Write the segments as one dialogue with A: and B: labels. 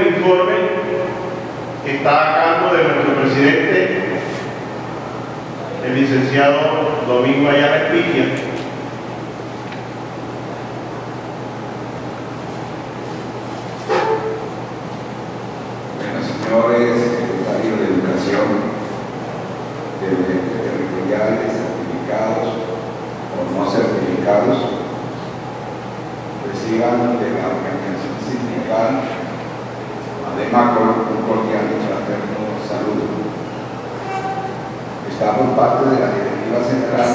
A: del informe está a cargo de nuestro presidente, el licenciado Domingo Ayala Espitia.
B: Bueno, señores secretarios de Educación, territoriales, certificados o no certificados, reciban de la organización sindical, además con un cordial y fraterno saludo. Está por parte de la directiva central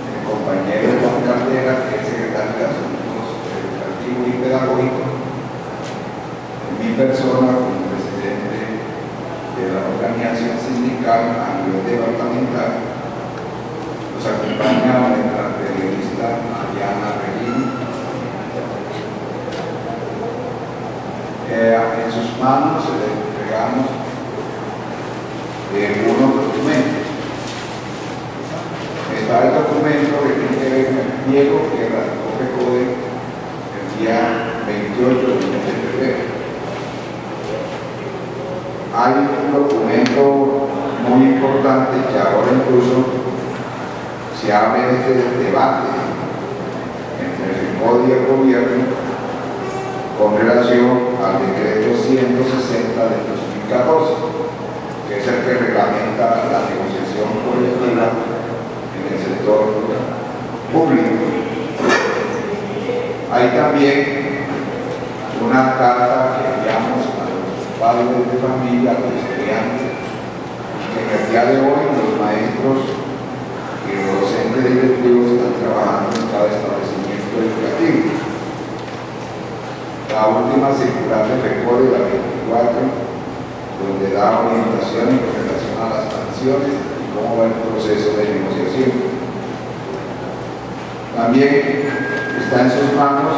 B: el compañero Juan Caldera, que es secretario de Asuntos Educativos y Pedagógicos, mi persona como presidente de la organización sindical a nivel departamental. Nos acompaña nuestra periodista Mariana Regín. En sus manos le entregamos unos documentos. Está el documento que tiene que ver con el pliego que radicó FECODE el día 28 de febrero. Hay un documento muy importante que ahora incluso se abre este debate entre el FECODE y el gobierno con relación al decreto 160 del 2014, que es el que reglamenta la negociación colectiva en el sector público. Hay también una carta que enviamos a los padres de familia, a los estudiantes, que en el día de hoy los maestros y los docentes directivos están trabajando en cada establecimiento educativo. La última circular de FECODE, la 24, donde da orientaciones con relación a las sanciones y cómo va el proceso de negociación. También está en sus manos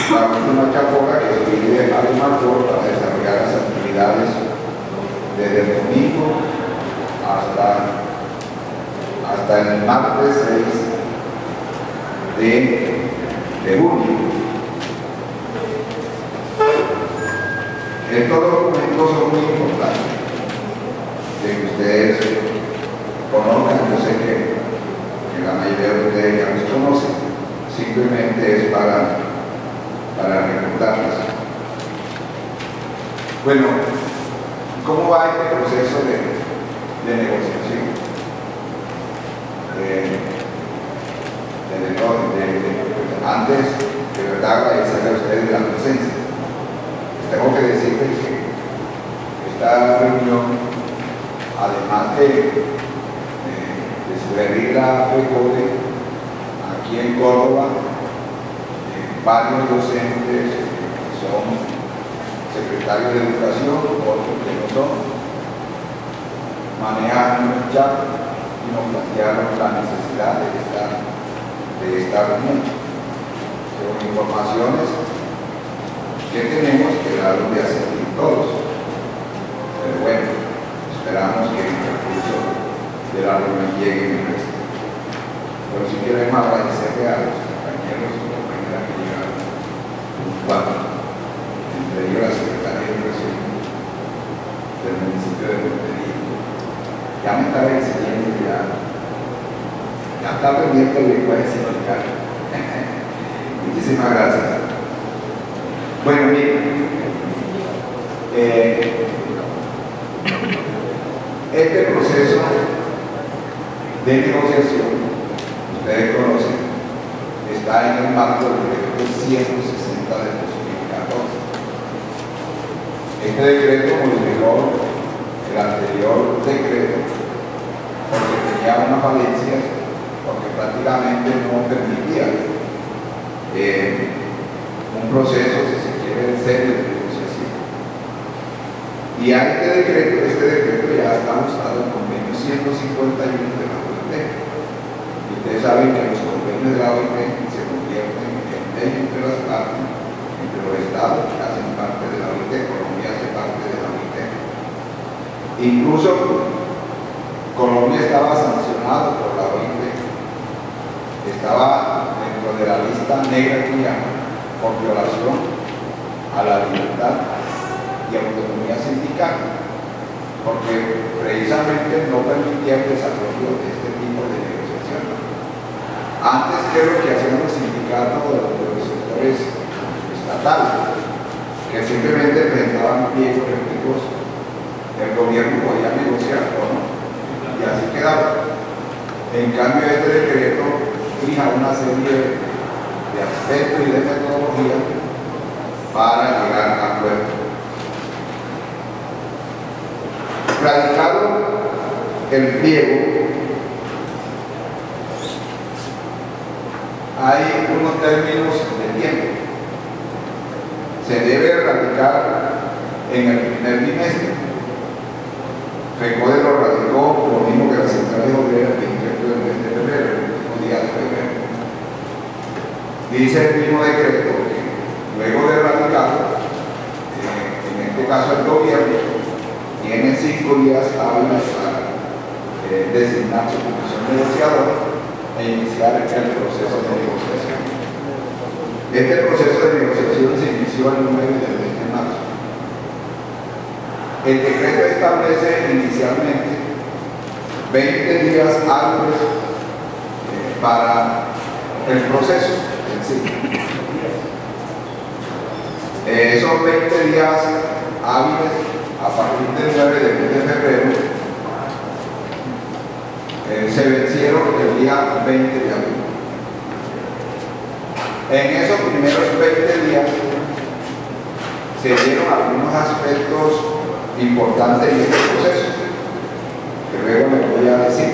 B: la última chapoca que se divide en área mayor para desarrollar las actividades desde el domingo hasta el martes 6 de junio. Estos documentos son muy importantes de que ustedes conozcan. Yo sé que la mayoría de ustedes ya los conocen, simplemente es para recordarles. Bueno, ¿cómo va este proceso de negociación? Antes, de verdad, agradecerle a ustedes la presencia. Tengo que decirles que esta reunión, además de sugerir la FECODE aquí en Córdoba, varios docentes que son secretarios de Educación, otros que no son, manejaron el chat y nos plantearon la necesidad de esta reunión. Son informaciones que tenemos que darlo de hacer todos. Pero bueno, esperamos que el recurso de la reunión llegue en el resto. Pero si queremos agradecerle a los compañeros y compañeras que llegaron puntuales, entre ellos la secretaria de Educación del municipio de Montería. Ya me estaba exigiendo, ya está pendiente el lenguaje sindical. Muchísimas gracias. Bueno, miren, este proceso de negociación, ustedes conocen, está en el marco del decreto 160 del 2014. Este decreto modificó el anterior decreto porque tenía una falencia, porque prácticamente no permitía un proceso, si se quiere, serio de negociación. Y a este decreto ya está ajustado el convenio 151 de la OIT. Y ustedes saben que los convenios de la OIT se convierten en ley entre las partes, entre los estados que hacen parte de la OIT. Colombia hace parte de la OIT. Incluso Colombia estaba sancionado por la OIT, estaba dentro de la lista negra que llaman por violación a la libertad y autonomía sindical, porque precisamente no permitía el desarrollo de este tipo de negociación. Antes, ¿qué es lo que hacían los sindicatos de los sectores estatales? Que simplemente presentaban pliegos técnicos, el gobierno podía negociar o no, y así quedaba. En cambio, este decreto fija una serie de aspectos y de metodologías para llegar a acuerdos. Radicado el pliego, hay unos términos de tiempo. Se debe radicar en el primer bimestre. FECODE lo radicó lo mismo que la Central de Obreras el 28 del mes de febrero, el último día de febrero. Dice el mismo decreto que luego de radicarlo, en este caso el gobierno tiene 5 días hábiles para designar su comisión negociadora e iniciar el proceso de negociación. Este proceso de negociación se inició el 9 del mes de marzo. El decreto establece inicialmente 20 días hábiles para el proceso en sí. Esos 20 días hábiles, a partir del 9 de febrero, se vencieron el día 20 de abril. En esos primeros 20 días se dieron algunos aspectos importantes en este proceso, que luego me voy a decir.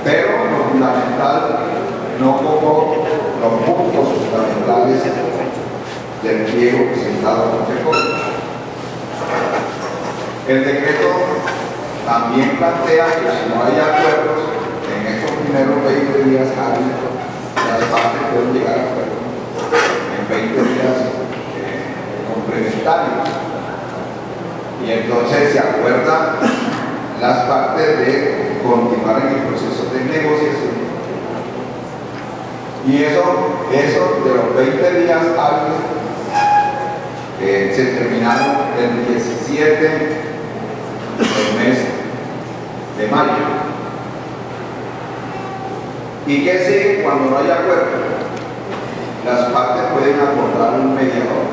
B: Pero lo fundamental no como los puntos fundamentales del pliego presentado por FECODE. El decreto también plantea que si no hay acuerdos en estos primeros 20 días hábiles, las partes pueden llegar a acuerdos en 20 días complementarios. Y entonces se acuerdan las partes de continuar en el proceso de negociación. Y eso de los 20 días hábiles se terminaron el 17 del mes de mayo. ¿Y qué sigue cuando no hay acuerdo? Las partes pueden acordar un mediador,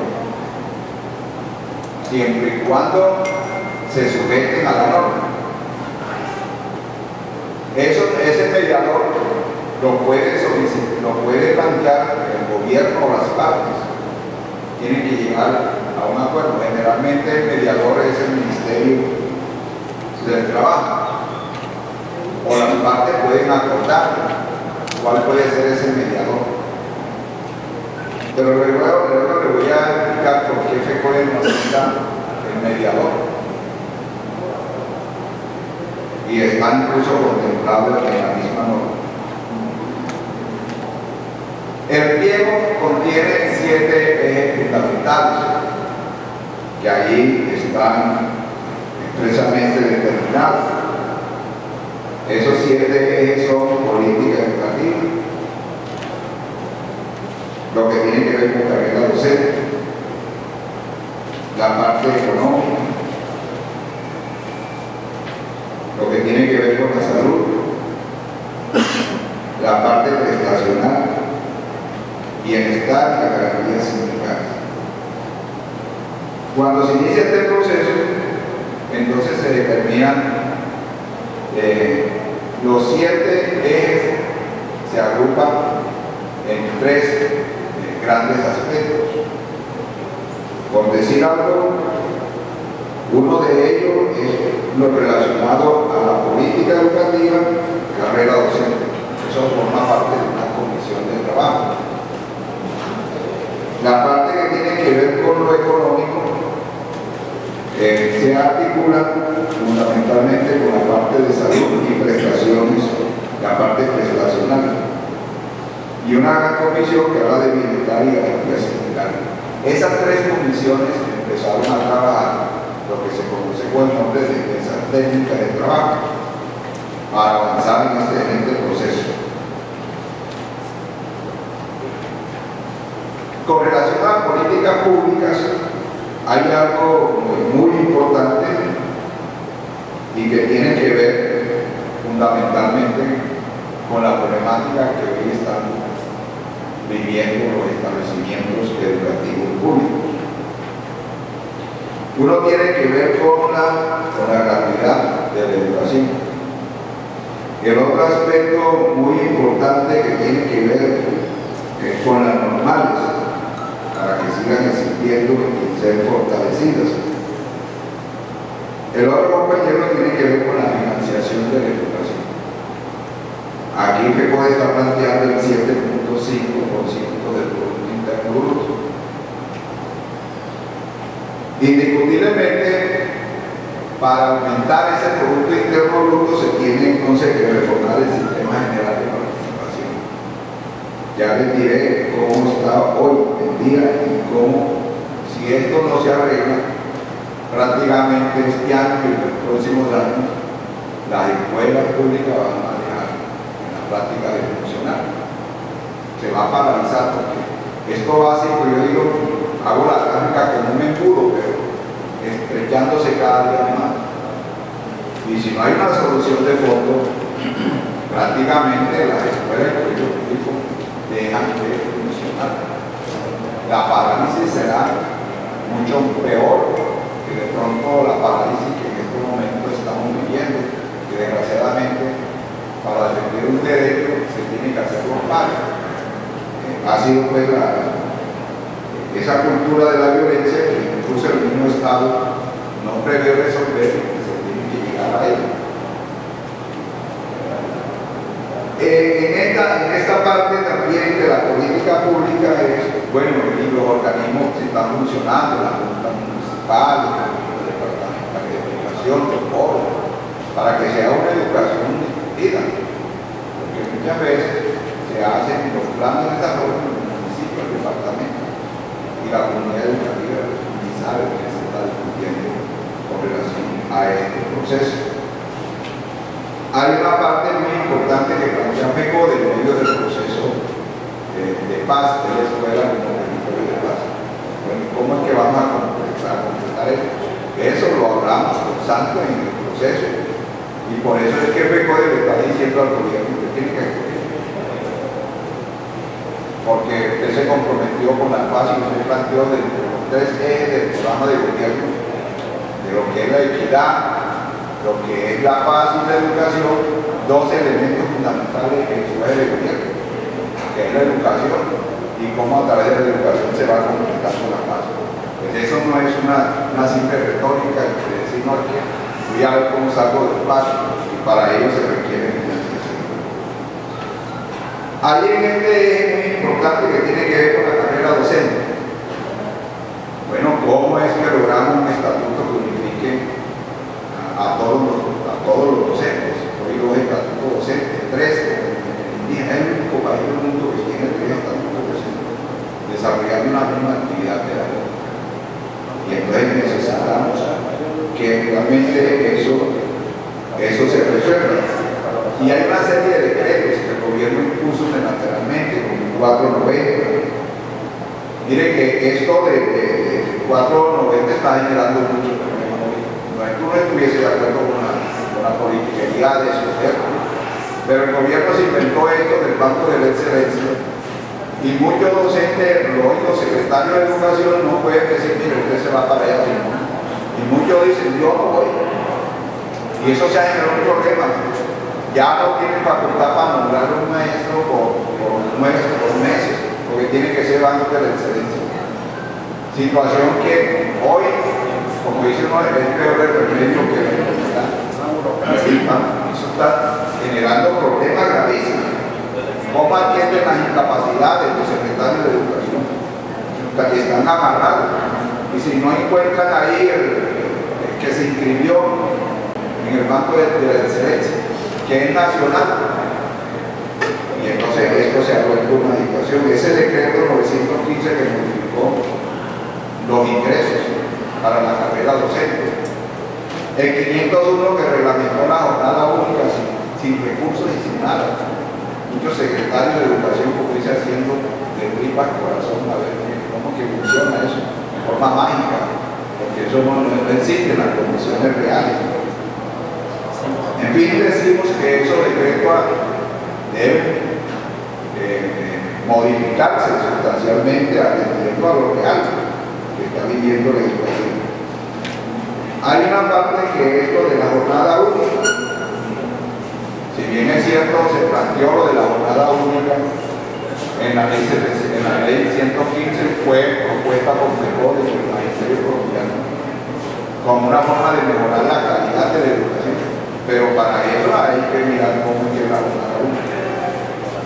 B: siempre y cuando se sujeten a la norma. Ese mediador lo puede solicitar, lo puede plantear el gobierno o las partes. Tienen que llegar a un acuerdo. Generalmente el mediador es el Ministerio del Trabajo, o las partes pueden acordar cuál puede ser ese mediador. Pero luego le voy a explicar por qué FECODE necesita el mediador, y está incluso contemplado en la misma norma. El pliego contiene 7 ejes fundamentales que ahí están expresamente determinados. Esos 7 ejes son política educativa, lo que tiene que ver con carrera docente, la parte económica, lo que tiene que ver con la salud, la parte prestacional, bienestar y la garantía sindical. Cuando se inicia este proceso, entonces se determinan los 7 ejes, se agrupan en 3 grandes aspectos. Por decir algo, uno de ellos es lo relacionado a la política educativa, carrera docente. Eso forma parte de una comisión de trabajo. La parte que tiene que ver con lo económico se articula fundamentalmente con la parte de salud y prestaciones, la parte prestacional, y una gran comisión que habla de bienestar y garantía sindical. Esas 3 comisiones empezaron a trabajar lo que se conoce con el nombre de mesas técnicas de trabajo para avanzar en este proceso. Con relación relación a políticas públicas, hay algo muy importante y que tiene que ver fundamentalmente con la problemática que hoy están viviendo los establecimientos educativos públicos. Uno tiene que ver con la gratuidad de la educación. El otro aspecto muy importante que tiene que ver con las normales, para que sigan existiendo y ser fortalecidas. El otro, compañero, tiene que ver con la financiación de la educación. Aquí FECODE está planteando el 7.5% del Producto Interno Bruto. Indiscutiblemente, para aumentar ese Producto Interno Bruto se tiene entonces que reformar el sistema general de participación. Ya les diré cómo está hoy en día y cómo, si esto no se arregla, prácticamente este año y los próximos años, las escuelas públicas van a dejar en la práctica de funcionar. Se va a paralizar porque esto básico, yo digo, hago la gráfica como un embudo, pero estrechándose cada día más. Y si no hay una solución de fondo, prácticamente las escuelas y colegios públicos dejan de funcionar. La parálisis será mucho peor que de pronto la parálisis que en este momento estamos viviendo, que desgraciadamente para defender un derecho se tiene que hacer los pares. Ha sido pues esa cultura de la violencia que incluso el mismo Estado no prevé resolver y que se tiene que llegar a ella. En esta parte también de la política pública es, bueno, y los organismos que están funcionando, la Junta Municipal, el Departamento de Educación, los foros, para que sea una educación discutida, porque muchas veces se hacen los planes de desarrollo en el municipio, el departamento, y la comunidad educativa ni sabe que se está discutiendo con relación a este proceso. Hay una parte muy importante que plantea FECODE en medio del proceso de paz de la escuela como territorio de paz. Bueno, ¿cómo es que vamos a completar esto? Eso lo hablamos constante en el proceso y por eso es que FECODE le está diciendo al gobierno que tiene que hacer, porque usted se comprometió con la paz y usted planteó dentro de los 3 ejes del programa de gobierno de lo que es la equidad, lo que es la paz y la educación, 2 elementos fundamentales en su eje de gobierno, que es la educación y cómo a través de la educación se va completando la paz. Pues eso no es una simple retórica de decir, no, que voy a ver cómo salgo del paz, y para ello se requiere financiación. Ahí en este eje muy importante que tiene que ver con la carrera docente. Bueno, ¿cómo es que logramos un estatuto que unifique a todos los docentes? Hoy 2 estatutos docentes, 3, es el único país del mundo que tiene 3 estatutos docentes desarrollando una misma actividad pedagógica. Y entonces necesitamos que realmente eso se resuelva. Y hay una serie de decretos que el gobierno impuso unilateralmente, como el 490. Mire que esto de 490 está generando mucho problema. No es que uno estuviese de acuerdo con la politiquería de su gobierno, pero el gobierno se inventó esto del Banco de la Excelencia y muchos docentes, los secretarios de educación no pueden decir, mire, usted se va para allá, y muchos dicen, yo no voy. Y eso se ha generado un problema. Ya no tienen facultad para nombrar un maestro por meses, porque tiene que ser Banco de la Excelencia. Situación que hoy, como dice uno, es peor el remedio que la enfermedad. Eso está generando problemas gravísimos. ¿Cómo atienden las incapacidades de los secretarios de educación? Que están amarrados. Y si no encuentran ahí el que se inscribió en el Banco de la Excelencia, que es nacional, y entonces esto se ha vuelto una situación. Ese decreto 915 que modificó los ingresos para la carrera docente, el 501 que reglamentó la jornada única sin recursos y sin nada. Muchos secretarios de educación, como dice, haciendo de tripas corazón a ver cómo que funciona eso de forma mágica, porque eso no existe en las condiciones reales. En fin, decimos que esos decretos deben modificarse sustancialmente atendiendo a lo real que está viviendo la educación. Hay una parte que es lo de la jornada única. Si bien es cierto, se planteó lo de la jornada única en la ley 115, fue propuesta por mejores del Magisterio colombiano como una forma de mejorar la calidad de la educación, pero para eso hay que mirar cómo es la jornada única.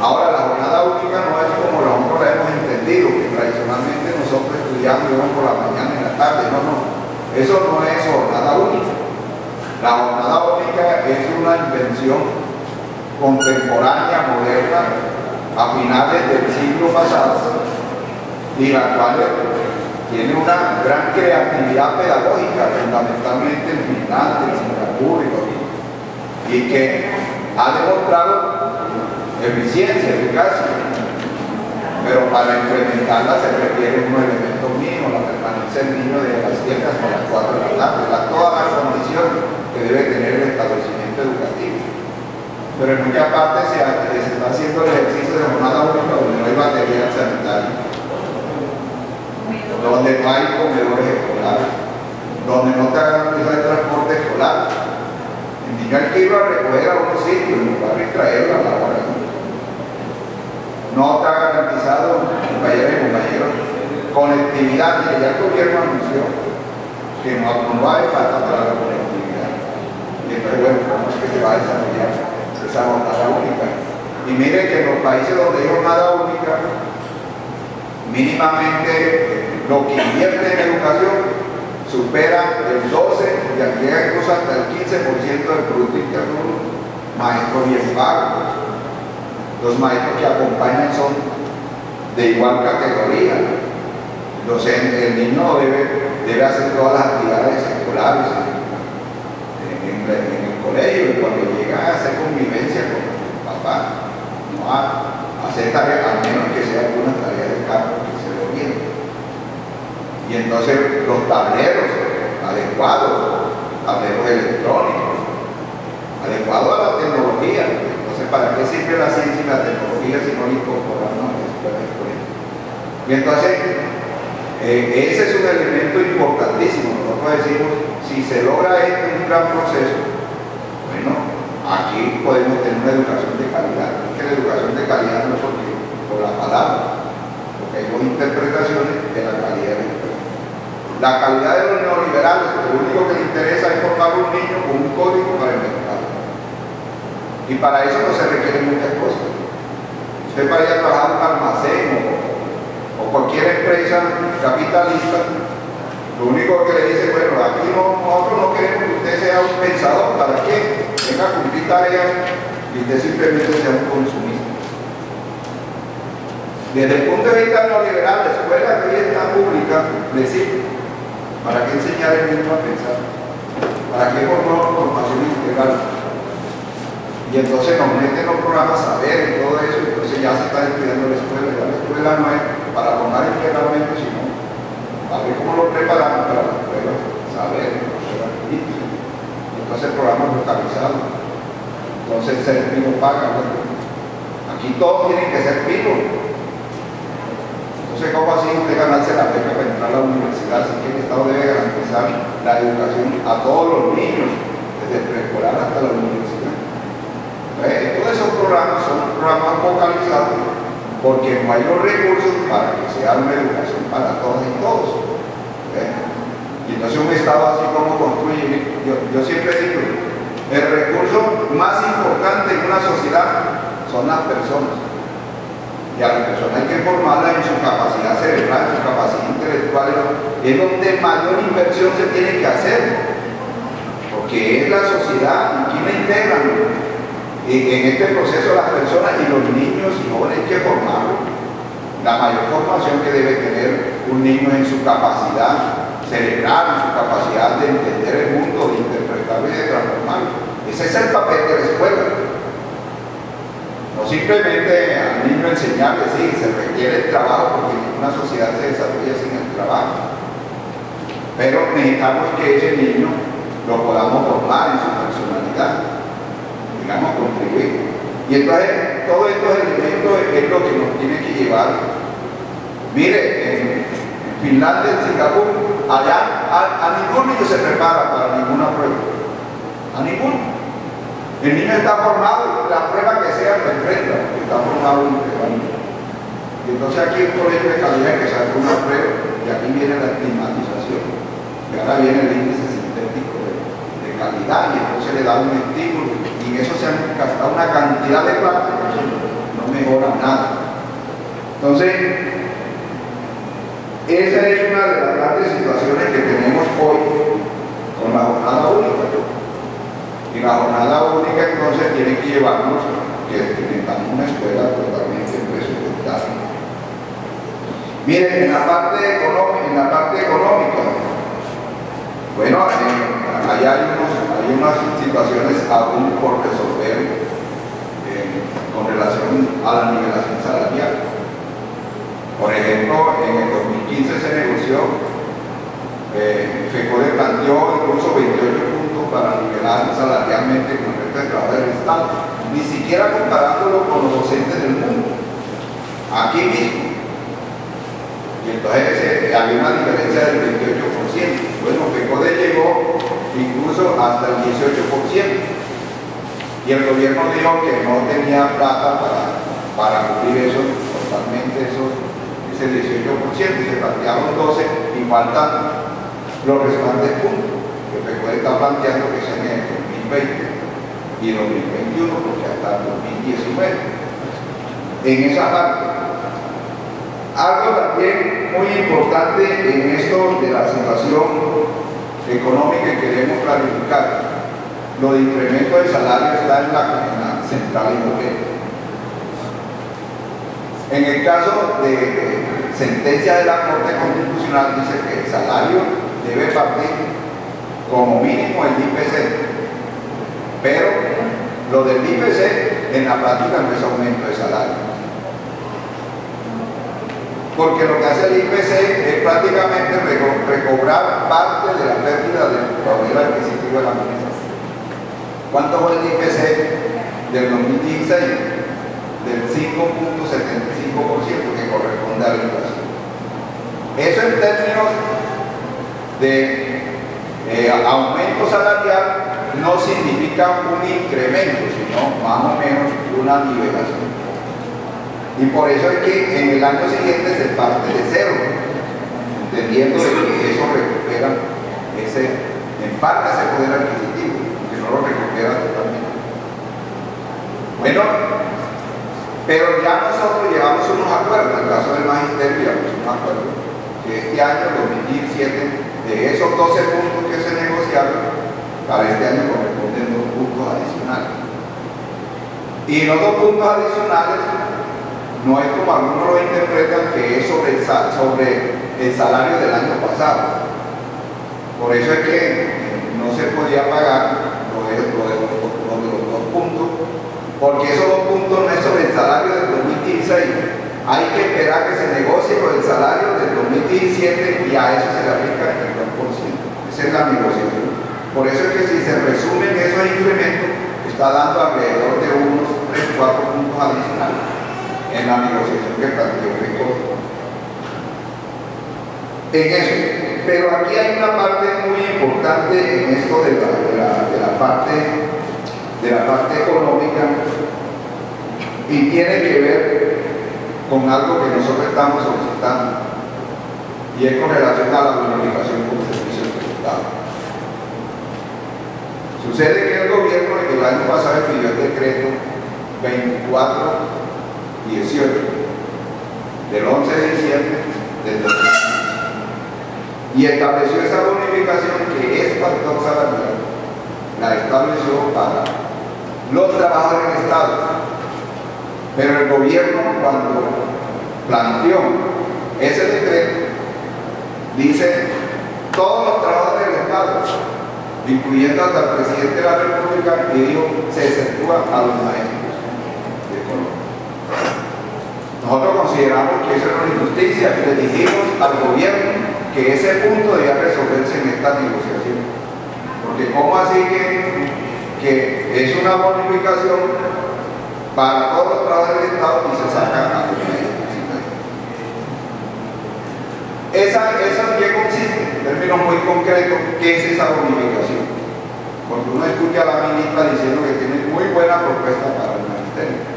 B: Ahora, la jornada única no es como nosotros la hemos entendido, que tradicionalmente nosotros estudiamos por la mañana y en la tarde. No, eso no es jornada única. La jornada única es una invención contemporánea, moderna, a finales del siglo pasado, y la cual tiene una gran creatividad pedagógica, fundamentalmente en Finlandia, en Singapur y que ha demostrado eficiencia, eficacia, pero para implementarla se requieren unos elementos mínimos, la permanencia del niño de las 7 hasta las 4 de la tarde, todas las condiciones que debe tener el establecimiento educativo. Pero en muchas partes se está haciendo el ejercicio de jornada única donde no hay material sanitario, donde no hay comedores escolares, donde no te garantiza el transporte escolar. El niño hay que ir a recoger a un sitio en lugar de traerlo a la hora. No está garantizado, compañeros y compañeros, conectividad. Y ya el gobierno anunció que no hay falta para la conectividad. Y entonces, bueno, ¿cómo es que se va a desarrollar esa jornada única? Y mire que en los países donde hay jornada única, mínimamente lo que invierte en educación supera el 12% y llega incluso hasta el 15% del Producto Interno Bruto. Maestros bien pagos. Los maestros que acompañan son de igual categoría. El niño debe hacer todas las actividades escolares en el colegio, y cuando llega a hacer convivencia con el papá, no a hacer tareas, al menos que sea algunas tareas de campo que se le orienten. Y entonces los tableros adecuados, tableros electrónicos, adecuados a la tecnología. Entonces, ¿para qué sirve la ciencia y la tecnología si no la incorporamos a la escuela? Y entonces, ese es un elemento importantísimo. Nosotros decimos, si se logra esto en un gran proceso, bueno, aquí podemos tener una educación de calidad. Es que la educación de calidad no es por la palabra, porque hay dos interpretaciones de la calidad de la educación. La calidad de los neoliberales, lo único que les interesa es formar un niño con un código para el mercado. Y para eso no se requieren muchas cosas. Usted para ir a trabajar en un almacén o cualquier empresa capitalista, lo único que le dice, bueno, aquí nosotros no queremos que usted sea un pensador, ¿para qué? Venga a cumplir tareas y usted simplemente sea un consumista. Desde el punto de vista neoliberal, la escuela que hoy está pública le sirve. ¿Para qué enseñar al niño a pensar? ¿Para qué formar formación integral? Y entonces nos meten los programas a ver y todo eso, y entonces ya se está estudiando la escuela. Ya la escuela no es para formar integralmente, sino a ver cómo lo preparamos para la escuela, saber, la escuela política. Entonces programas localizados. Entonces ser pico paga. Aquí todos tienen que ser picos. Entonces, ¿cómo así usted ganarse la beca para entrar a la universidad? Así que el Estado debe garantizar la educación a todos los niños, desde el preescolar hasta la universidad. Todos esos programas son programas focalizados porque no hay los recursos para que sea una educación para todos y todos. Y entonces un Estado así como construye, yo siempre digo, el recurso más importante en una sociedad son las personas. Y a la persona hay que formarla en su capacidad cerebral, en su capacidad intelectual, es donde mayor inversión se tiene que hacer, porque es la sociedad, y quién la integran en este proceso las personas y los niños y jóvenes hay que formarlos. La mayor formación que debe tener un niño en su capacidad cerebral, en su capacidad de entender el mundo, de interpretarlo y de transformarlo. Ese es el papel de la escuela. No simplemente al niño enseñarle, sí, se requiere el trabajo porque ninguna sociedad se desarrolla sin el trabajo. Pero necesitamos que ese niño lo podamos formar en su personalidad, digamos, contribuir. Y entonces, todos estos elementos es lo que nos tiene que llevar. Mire, en Finlandia, en Singapur, allá a ningún niño se prepara para ninguna prueba. A ninguno. El niño está formado, la prueba que sea lo enfrenta, está formado en el. Y entonces aquí un colegio de calidad que saca una prueba, y aquí viene la estigmatización. Y ahora viene el índice sintético de calidad, y entonces le da un estímulo, y en eso se han gastado una cantidad de plata, no mejora nada. Entonces, esa es una de las grandes situaciones que tenemos hoy con la jornada única. Y la jornada única entonces tiene que llevarnos que tengamos una escuela totalmente presupuestada. Miren, en la parte económica, bueno, allá hay unas situaciones aún por resolver con relación a la nivelación salarial. Por ejemplo, en el 2015 se negoció, FECODE planteó incluso 28 puntos para nivelar salarialmente con el resto de trabajo del Estado, ni siquiera comparándolo con los docentes del mundo, aquí mismo. Y entonces había una diferencia del 28%. Bueno, FECODE llegó incluso hasta el 18%. Y el gobierno dijo que no tenía plata para cubrir eso, totalmente ese 18%, se plantearon 12 y faltan los restantes puntos, que FECODE está planteando que sean en el 2020 y 2021, porque hasta el 2019. En esa parte. Algo también muy importante en esto de la situación económica que queremos clarificar, lo de incremento del salario está en la central inmobiliaria. En el caso de sentencia de la Corte Constitucional dice que el salario debe partir como mínimo el IPC, pero lo del IPC en la práctica no es aumento de salario, porque lo que hace el IPC es prácticamente recobrar parte de la pérdida del poder adquisitivo de la moneda. ¿Cuánto fue el IPC del 2016? Del 5.75% que corresponde a la inflación. Eso en términos de aumento salarial no significa un incremento, sino más o menos una nivelación. Y por eso es que en el año siguiente se parte de cero, entendiendo de que eso recupera en parte ese poder adquisitivo, que no lo recupera totalmente. Bueno, pero ya nosotros llevamos unos acuerdos, en el caso del magisterio llevamos un acuerdo, que este año, 2017, de esos 12 puntos que se negociaron, para este año corresponden 2 puntos adicionales. Y los 2 puntos adicionales no es como algunos lo interpretan, que es sobre el salario del año pasado. Por eso es que no se podía pagar lo de los 2 puntos, porque esos 2 puntos no es sobre el salario del 2016. Hay que esperar que se negocie con el salario del 2017 y a eso se le aplica el 2%. Esa es la negociación. Por eso es que si se resumen esos incrementos, está dando alrededor de unos 3-4 puntos adicionales en la negociación que planteó FECODE. En eso. Pero aquí hay una parte muy importante en esto de la parte económica, y tiene que ver con algo que nosotros estamos solicitando, y es con relación a la bonificación por servicios prestados. Sucede que el gobierno el año pasado pidió el decreto 2418 del 11 de diciembre del 2015 y estableció esa bonificación que es factor salarial, la estableció para los trabajadores del Estado. Pero el gobierno, cuando planteó ese decreto, dice todos los trabajadores del Estado, incluyendo hasta el presidente de la República, y dijo, se exceptúa a los maestros de Colombia. Nosotros consideramos que eso es una injusticia y le dijimos al gobierno que ese punto debía resolverse en esta negociación. Porque ¿cómo así que es una bonificación para todos los trabajadores del Estado y se sacan a los medios? ¿Esa qué consiste? En términos muy concretos, ¿qué es esa bonificación? Porque uno escucha a la ministra diciendo que tiene muy buena propuesta para el ministerio.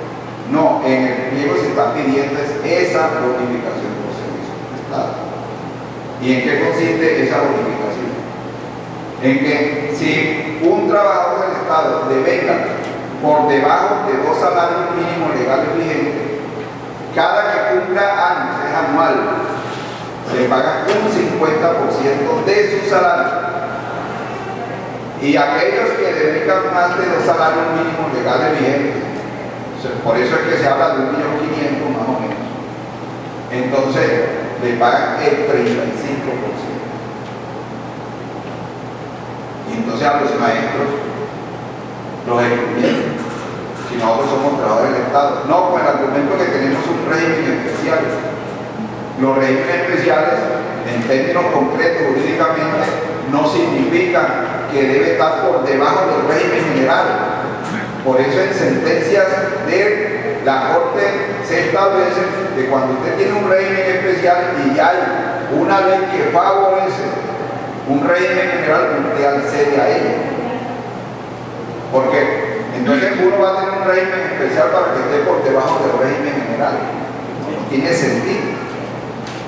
B: No, en el pliego se está pidiendo esa bonificación por servicio del Estado. ¿Y en qué consiste esa bonificación? En que si un trabajador del Estado devenga por debajo de 2 salarios mínimos legales vigentes, cada que cumpla años, es anual, se paga un 50% de su salario. Y aquellos que devengan más de 2 salarios mínimos legales vigentes, por eso es que se habla de 1.500.000 más o menos, entonces le pagan el 35%. Y entonces a los maestros los excluyen. Si nosotros somos trabajadores del Estado, no con el argumento que tenemos un régimen especial. Los regímenes especiales, en términos concretos, jurídicamente, no significan que debe estar por debajo del régimen general. Por eso en sentencias de la Corte se establece que cuando usted tiene un régimen especial y hay una ley que favorece un régimen general, usted accede a ella. Porque entonces uno va a tener un régimen especial para que esté por debajo del régimen general. No tiene sentido.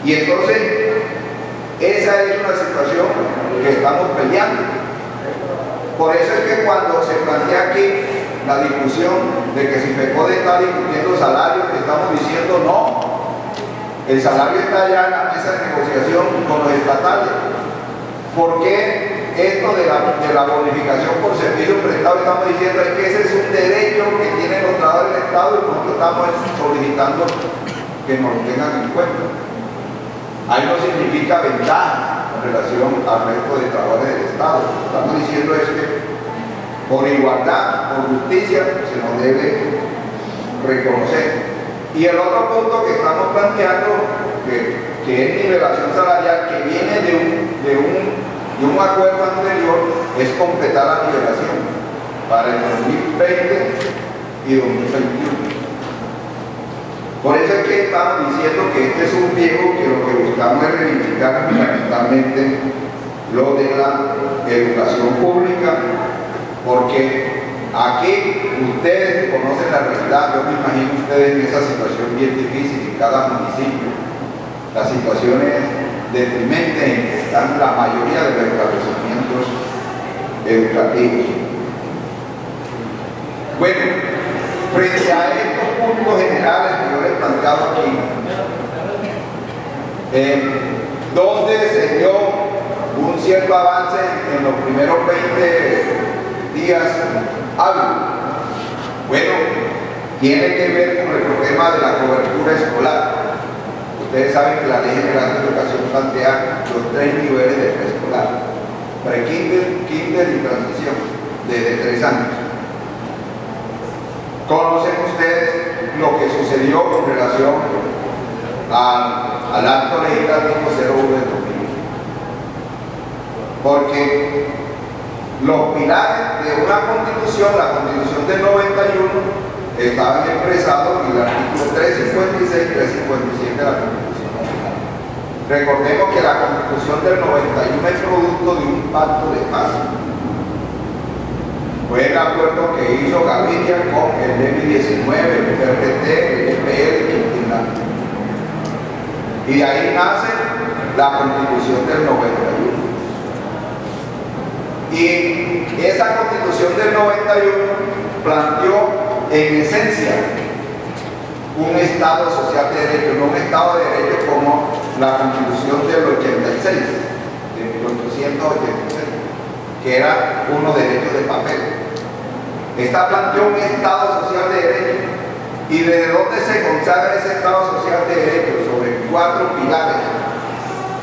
B: Y entonces, esa es una situación que estamos peleando. Por eso es que cuando se plantea aquí la discusión de que si FECODE está discutiendo salarios, estamos diciendo no. El salario está ya en la mesa de negociación con los estatales. ¿Por qué esto de la bonificación por servicio prestado? Estamos diciendo que ese es un derecho que tienen los trabajadores del Estado y nosotros estamos solicitando que nos lo tengan en cuenta. Ahí no significa ventaja en relación al resto de trabajadores del Estado. Estamos diciendo es que por igualdad, por justicia, se nos debe reconocer. Y el otro punto que estamos planteando, que es nivelación salarial, que viene de un acuerdo anterior, es completar la nivelación para el 2020 y 2021. Por eso es que estamos diciendo que este es un pliego que lo que buscamos es reivindicar fundamentalmente lo de la educación pública, porque aquí ustedes conocen la realidad. Yo me imagino ustedes en esa situación bien difícil en cada municipio, las situaciones deprimentes en que están la mayoría de los establecimientos educativos. Bueno, frente a estos puntos generales que yo les he planteado aquí, donde se dio un cierto avance en los primeros 20 días hábiles, bueno, tiene que ver con el problema de la cobertura escolar. Ustedes saben que la Ley General de Educación plantea los 3 niveles de preescolar: pre-kinder, kinder y transición, desde 3 años. Conocen ustedes lo que sucedió con relación al acto legislativo 01 de 2000. Porque los pilares de una constitución, la constitución del 91, estaban expresados en el artículo 356 y 357 de la Constitución Nacional. Recordemos que la Constitución del 91 es producto de un pacto de paz. Fue el acuerdo que hizo Gaviria con el DEMI 19, el PRT, el EPL y el Quintana. Y de ahí nace la Constitución del 91. Y esa Constitución del 91 planteó en esencia un Estado social de derecho, no un Estado de derecho como la Constitución del 86, de 1886, que era uno de derechos de papel. Esta planteó un Estado social de derecho. ¿Y desde dónde se consagra ese Estado social de derecho? Sobre 4 pilares: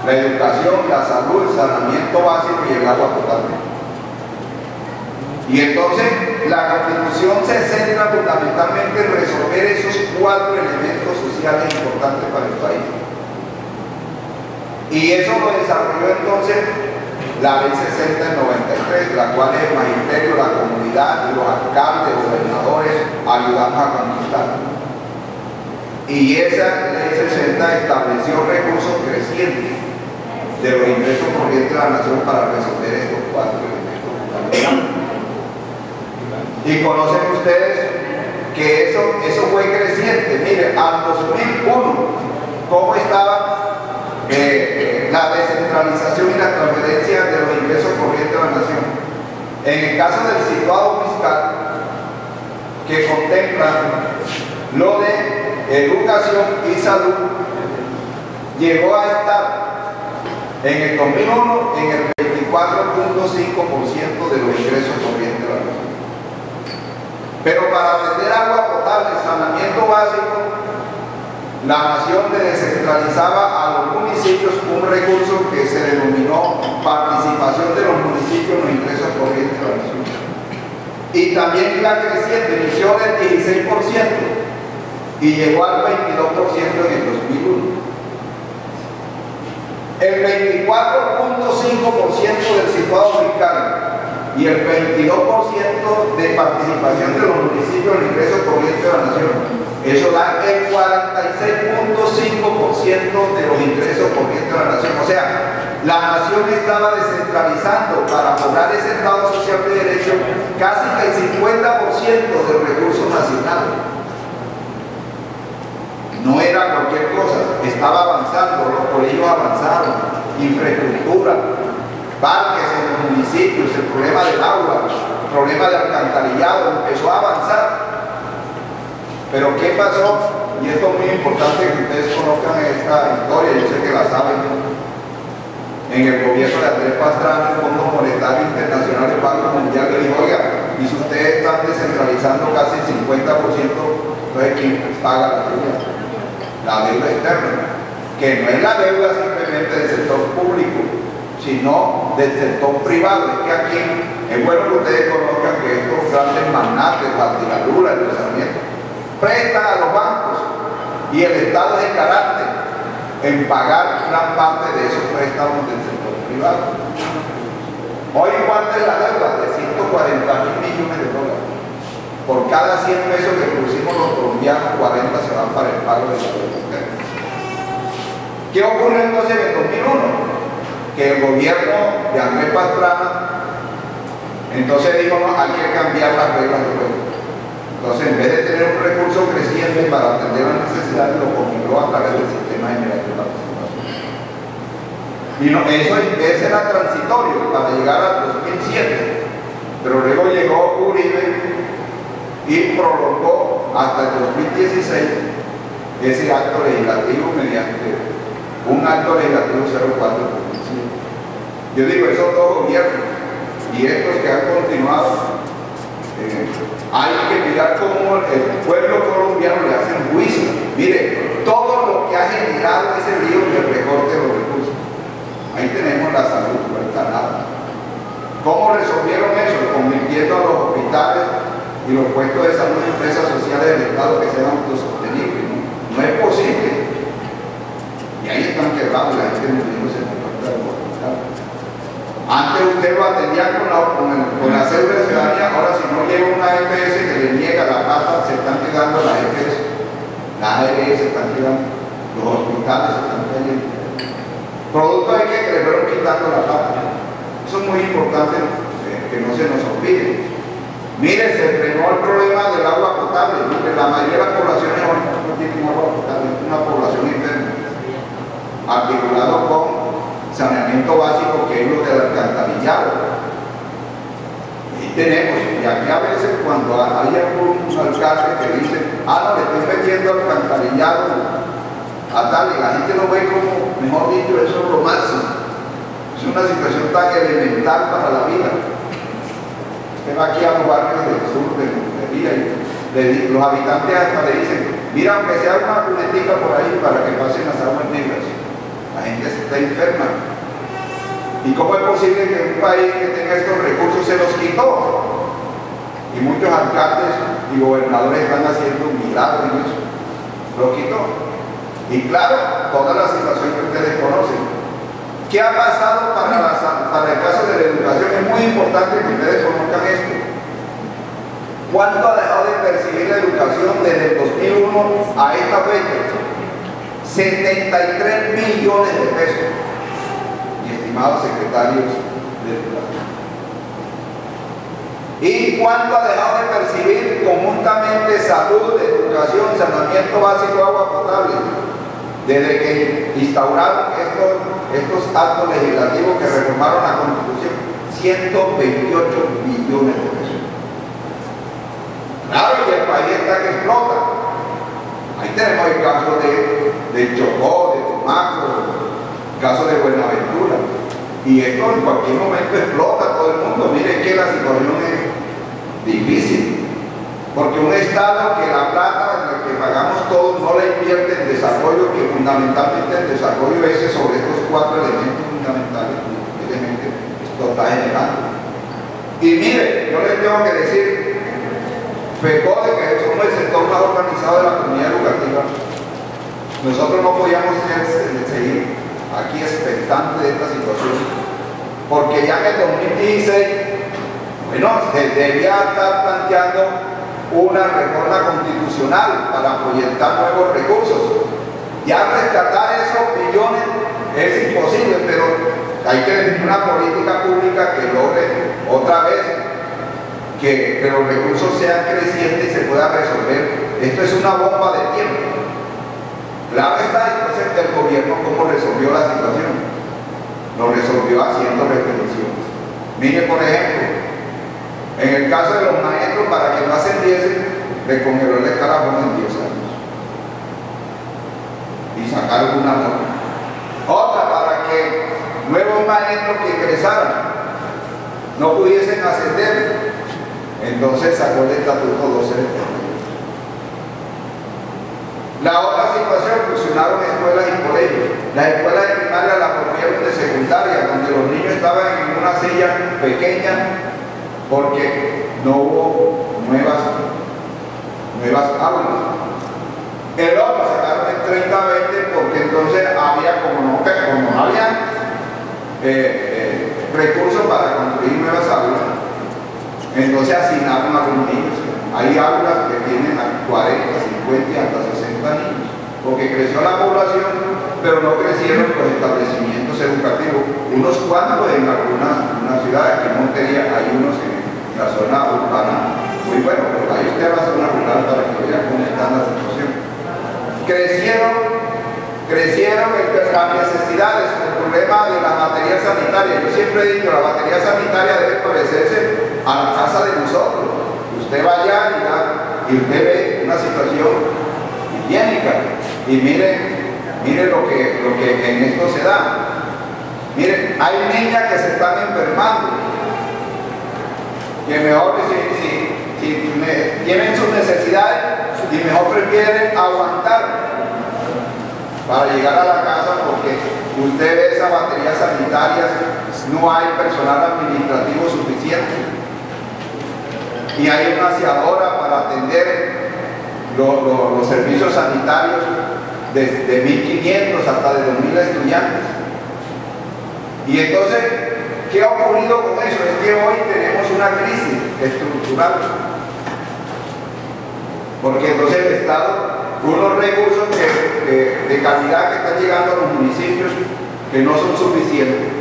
B: la educación, la salud, el saneamiento básico y el agua potable. Y entonces la Constitución se centra fundamentalmente en resolver esos 4 elementos sociales importantes para el país. Y eso lo desarrolló entonces la Ley 60 del 93, la cual el magisterio, la comunidad, los alcaldes, los gobernadores ayudamos a conquistar. Y esa Ley 60 estableció recursos crecientes de los ingresos corrientes de la nación para resolver estos 4 elementos fundamentales. Y conocen ustedes que eso fue creciente. Miren, al 2001, ¿cómo estaba la descentralización y la transferencia de los ingresos corrientes de la nación? En el caso del situado fiscal, que contempla lo de educación y salud, llegó a estar en el 2001 en el 24.5% de los ingresos corrientes de la nación. Pero para vender agua potable, saneamiento básico, la nación le descentralizaba a los municipios un recurso que se denominó participación de los municipios en los ingresos corrientes de la nación. Y también iba creciendo, inició del 16% y llegó al 22% en el 2001. El 24.5% del situado fiscal y el 22% de participación de los municipios en ingresos corrientes de la nación. Eso da el 46.5% de los ingresos corrientes de la nación. O sea, la nación estaba descentralizando para lograr ese Estado social de derecho casi el 50% del recurso nacional. No era cualquier cosa, estaba avanzando, los colegios avanzaron, infraestructura, parques en los municipios, el problema del agua, el problema del alcantarillado empezó a avanzar. Pero ¿qué pasó? Y esto es muy importante que ustedes conozcan esta historia, yo sé que la saben. En el gobierno de Andrés Pastrana, el Fondo Monetario Internacional, el Banco Mundial le dijo: oiga, y si ustedes están descentralizando casi el 50%, entonces ¿quién paga la deuda? La deuda externa, que no es la deuda simplemente del sector público, sino del sector privado. Es que aquí es bueno que ustedes conozcan que estos grandes magnates, Guadalajara, el Sarmiento, prestan a los bancos y el Estado es el garante en pagar gran parte de esos préstamos del sector privado. Hoy, ¿cuánto es la deuda? De 140.000 millones de dólares. Por cada 100 pesos que producimos los colombianos, 40 se van para el pago de la deuda externa. ¿Qué ocurre entonces en el 2001? Que el gobierno de Andrés Pastrana entonces dijo: no, hay que cambiar las reglas de juego. Entonces, en vez de tener un recurso creciente para atender las necesidades, lo configuró a través del sistema general de participación. Y no, ese era transitorio para llegar al 2007, pero luego llegó Uribe y prolongó hasta el 2016 ese acto legislativo mediante un acto legislativo 04 del 2007. Yo digo, esos dos gobiernos y estos que han continuado, hay que mirar cómo el pueblo colombiano le hacen juicio. Mire, todo lo que ha generado ese lío del recorte de los recursos. Ahí tenemos la salud, no está nada. ¿Cómo resolvieron eso? Convirtiendo a los hospitales y los puestos de salud en empresas sociales del Estado que sean autosostenibles. No es posible. Y ahí están quebrados y la gente muriéndose en el puesto de los hospitales. Antes usted lo atendía con la cédula de ciudadanía, ahora si no llega una EPS que le niega la plata, se están quedando las EPS, las ARS se están quedando, los hospitales se están cayendo. Producto de que le fueron quitando la plata. Eso es muy importante que no se nos olvide. Mire, se frenó el problema del agua potable. Mire, la mayoría de las poblaciones hoy no tienen agua potable, es una población enferma, articulado con saneamiento básico, que es lo del alcantarillado. Y tenemos, y aquí a veces cuando hay algún alcalde que dice: no, le estoy metiendo alcantarillado a tal, y la gente lo ve como, mejor dicho, eso es lo máximo. Es una situación tan elemental para la vida. Usted va aquí a los barrios del sur de Montería y los habitantes hasta le dicen: mira, aunque sea una cunetica por ahí para que pasen las aguas negras. La gente se está enferma. ¿Y cómo es posible que un país que tenga estos recursos se los quitó? Y Y muchos alcaldes y gobernadores están haciendo un milagro en eso. Lo quitó. Y claro, toda la situación que ustedes conocen. ¿Qué ha pasado para el caso de la educación? Es muy importante que ustedes conozcan esto. ¿Cuánto ha dejado de percibir la educación desde el 2001 a esta fecha? 73 millones de pesos. Mi estimado secretario de Educación. ¿Y cuánto ha dejado de percibir conjuntamente salud, educación, saneamiento básico, agua potable? Desde que instauraron estos actos legislativos que reformaron la Constitución, 128 billones de pesos. Claro que el país está que explota. Ahí tenemos el caso de Chocó, de Tumaco, el caso de Buenaventura. Y esto en cualquier momento explota a todo el mundo. Miren que la situación es difícil. Porque un Estado que la plata que pagamos todos no la invierte en desarrollo, que fundamentalmente el desarrollo es sobre estos 4 elementos fundamentales, esto está generando. Y mire, yo les tengo que decir, FECODE, que somos el sector más organizado de la comunidad educativa, nosotros no podíamos seguir aquí expectantes de esta situación, porque ya en el 2016, bueno, se debía estar planteando una reforma constitucional para proyectar nuevos recursos. Ya rescatar esos billones es imposible, pero hay que tener una política pública que logre otra vez que los recursos sean crecientes y se pueda resolver. Esto es una bomba de tiempo. Claro está, entonces el gobierno cómo resolvió la situación. Lo resolvió haciendo restricciones. Mire, por ejemplo, en el caso de los maestros, para que no ascendiesen, le congeló el escalafón en 10 años. Y sacaron una norma. Otra, para que nuevos maestros que ingresaran no pudiesen ascender, entonces sacó el estatuto 12 de febrero. La otra situación, fusionaron escuelas y colegios. Las escuelas de primaria las volvieron de secundaria, donde los niños estaban en una silla pequeña, porque no hubo nuevas aulas. El otro sacaron el 30-20 porque entonces había, como no había recursos para construir nuevas aulas, entonces asignaron a los niños. Hay aulas que tienen a 40, 50 y hasta 60 niños, porque creció la población, pero no crecieron los establecimientos educativos. Unos cuantos en algunas ciudades, que no tenía, hay unos en la zona urbana, muy bueno, pero ahí usted va a zona rural para que vea cómo está la situación. Crecieron las necesidades, el problema de la batería sanitaria. Yo siempre he dicho, la batería sanitaria debe parecerse a la casa de nosotros. Usted va allá y usted ve una situación higiénica. Y mire lo que en esto se da. Miren, hay niñas que se están enfermando, que mejor si tienen sus necesidades y mejor prefieren aguantar para llegar a la casa, porque usted ve esas baterías sanitarias, no hay personal administrativo suficiente y hay una aseadora para atender los servicios sanitarios de 1.500 hasta de 2.000 estudiantes. Y entonces, ¿qué ha ocurrido con eso? Es que hoy tenemos una crisis estructural, porque entonces el Estado, unos recursos de calidad que están llegando a los municipios que no son suficientes.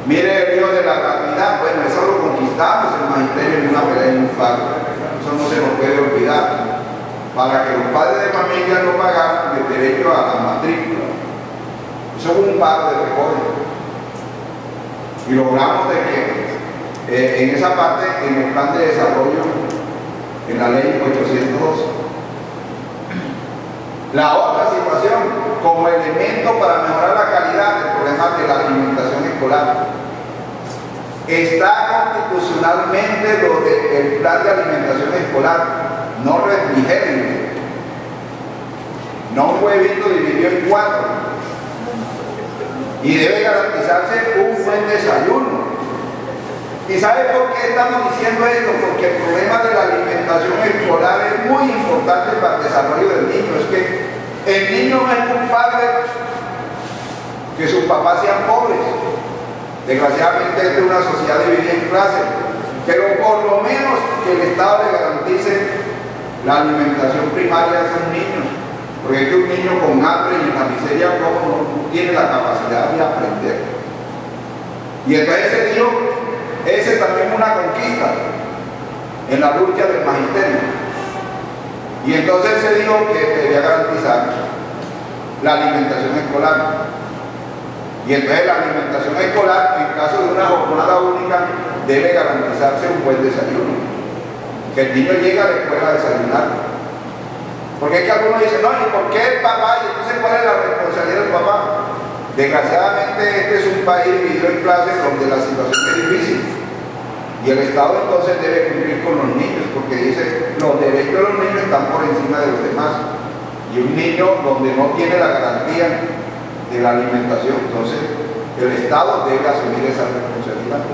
B: Mire el río de la gratuidad, bueno, eso lo conquistamos el magisterio en una pelea en un paro, eso no se nos puede olvidar, para que los padres de familia no pagaran el derecho a la matrícula. Eso fue un paro de reforma. Y logramos de que en esa parte, en el plan de desarrollo, en la ley 812. La otra situación, como elemento para mejorar la calidad del problema de la alimentación escolar, está constitucionalmente lo del plan de alimentación escolar, no refrigerio, no un huevito dividido en 4, y debe garantizarse un buen desayuno. ¿Y sabe por qué estamos diciendo esto? Porque el problema de la alimentación escolar es muy importante para el desarrollo del niño. Es que el niño no es culpable que sus papás sean pobres. Desgraciadamente esta es una sociedad dividida en clases, pero por lo menos que el Estado le garantice la alimentación primaria a esos niños. Porque es que un niño con hambre y en la miseria no tiene la capacidad de aprender. Y entonces se dio, ese también es una conquista en la lucha del magisterio. Y entonces se dijo que debía garantizar la alimentación escolar. Y entonces la alimentación escolar, en caso de una jornada única, debe garantizarse un buen desayuno. Que el niño llegue a la escuela a desayunar. Porque es que algunos dicen, no, ¿y por qué el papá? Y entonces, ¿cuál es la responsabilidad del papá? Desgraciadamente este es un país dividido en clases donde la situación es difícil. Y el Estado entonces debe cumplir con los niños, porque dice, los derechos de los niños están por encima de los demás. Y un niño donde no tiene la garantía de la alimentación, entonces el Estado debe asumir esa responsabilidad.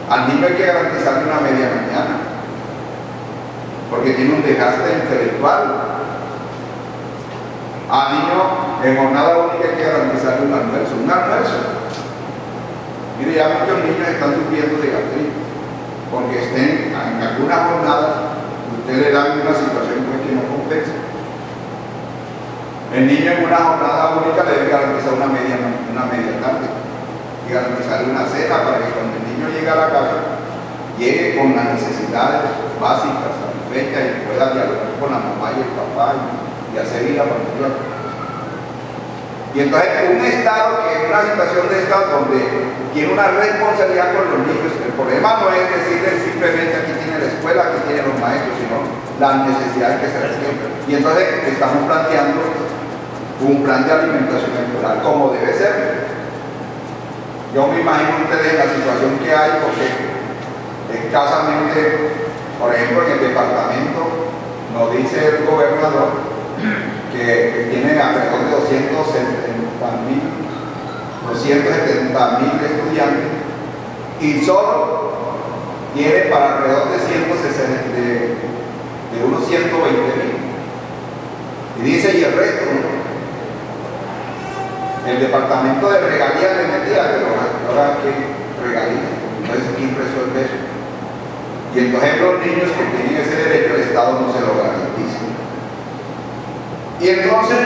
B: Al niño hay que garantizarle una media mañana, porque tiene un desgaste intelectual. Al niño en jornada única hay que garantizarle un almuerzo. Mire, ya muchos niños están sufriendo de gastritis, porque estén en alguna jornada, usted le da una situación pues, que no compensa. El niño en una jornada única le debe garantizar una media tarde y garantizarle una cena para que cuando el niño llegue a la casa llegue con las necesidades básicas, satisfechas y pueda dialogar con la mamá y el papá y hacer vida familiar. Y entonces un Estado que es una situación de Estado donde tiene una responsabilidad con los niños, el problema no es decirles simplemente aquí tiene la escuela, aquí tienen los maestros, sino las necesidades que se resuelven. Y entonces estamos planteando un plan de alimentación escolar como debe ser. Yo me imagino ustedes la situación que hay, porque escasamente, por ejemplo, en el departamento nos dice el gobernador que tiene alrededor de 270.000 estudiantes y solo tiene para alrededor de unos 120.000. Y dice, y el resto, ¿no? El departamento de regalías le metía, pero ahora que regalías, entonces ¿quién resuelve eso? Y entonces los niños que tienen ese derecho, el Estado no se lo garantiza. Y entonces,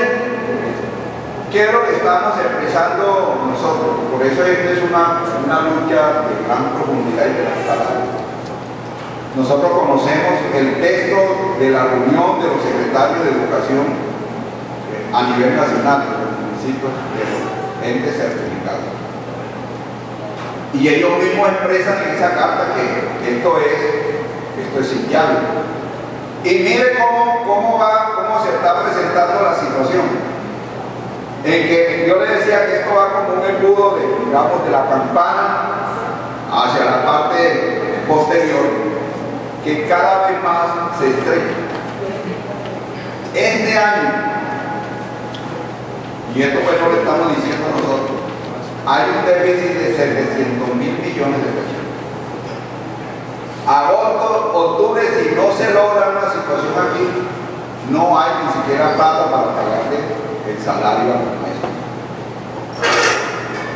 B: ¿qué es lo que estamos expresando nosotros? Por eso esta es una lucha de gran profundidad y de gran calado. Nosotros conocemos el texto de la reunión de los secretarios de educación a nivel nacional, de los municipios, de los entes certificados. Y ellos mismos expresan en esa carta que esto es inviable. Y mire cómo se está presentando la situación. En que yo le decía que esto va como un embudo de la campana hacia la parte posterior, que cada vez más se estrecha. Este año, y esto pues no lo estamos diciendo nosotros, hay un déficit de 700.000 millones de pesos. Agosto, octubre, si no se logra una situación aquí, no hay ni siquiera plata para pagarle el salario a los maestros.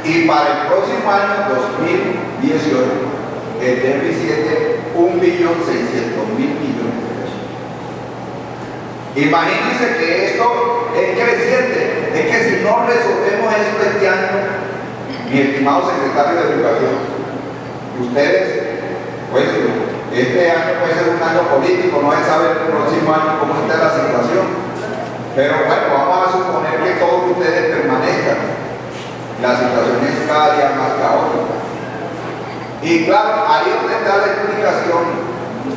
B: Y para el próximo año, 2018, el déficit es de 1.600.000 millones de pesos. Imagínense que esto es creciente. Es que si no resolvemos esto este año, mi estimado secretario de Educación, ustedes, pues este año puede ser un año político, no se sabe el próximo año cómo está la situación, pero bueno, vamos a suponer que todos ustedes permanezcan, la situación es cada día más caótica. Y claro, ahí es donde está la explicación,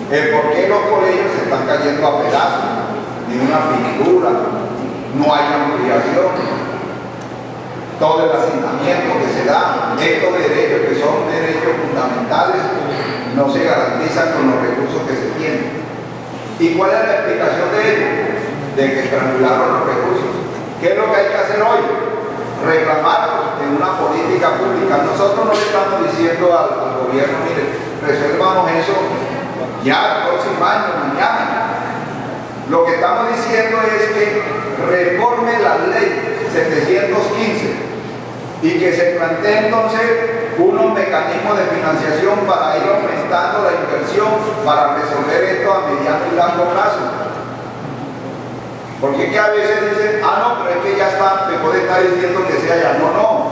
B: el por qué los colegios se están cayendo a pedazos, ni una pintura, no hay ampliación. Todo el asignamiento que se da, estos derechos que son derechos fundamentales, no se garantizan con los recursos que se tienen. ¿Y cuál es la explicación de ello? De que estrangularon los recursos. ¿Qué es lo que hay que hacer hoy? Reclamarlos en una política pública. Nosotros no le estamos diciendo al gobierno, mire, estamos diciendo es que reforme la ley 715 y que se plantee entonces unos mecanismos de financiación para ir aumentando la inversión para resolver esto a mediano y largo plazo. Porque que a veces dicen, no, pero es que ya está, mejor está diciendo que sea ya. No,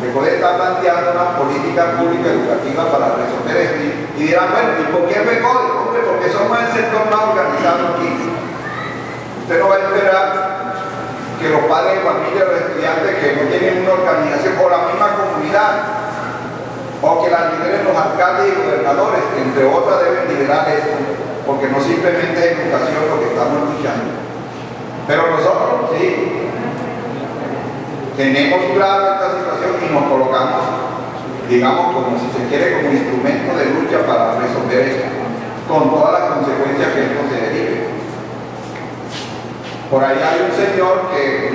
B: mejor está planteando una política pública educativa para resolver esto. Y dirán, bueno, ¿y por qué mejor? Hombre, porque somos el sector más organizado aquí. Usted no va a esperar que los padres de familia, los estudiantes que no tienen una organización, o la misma comunidad, o que la lideren los alcaldes y gobernadores, que entre otras deben liderar esto, porque no simplemente es educación lo que estamos luchando. Pero nosotros sí tenemos claro esta situación y nos colocamos, digamos, como si se quiere, como instrumento de lucha para resolver esto, con todas las consecuencias que esto se derive. Por ahí hay un señor que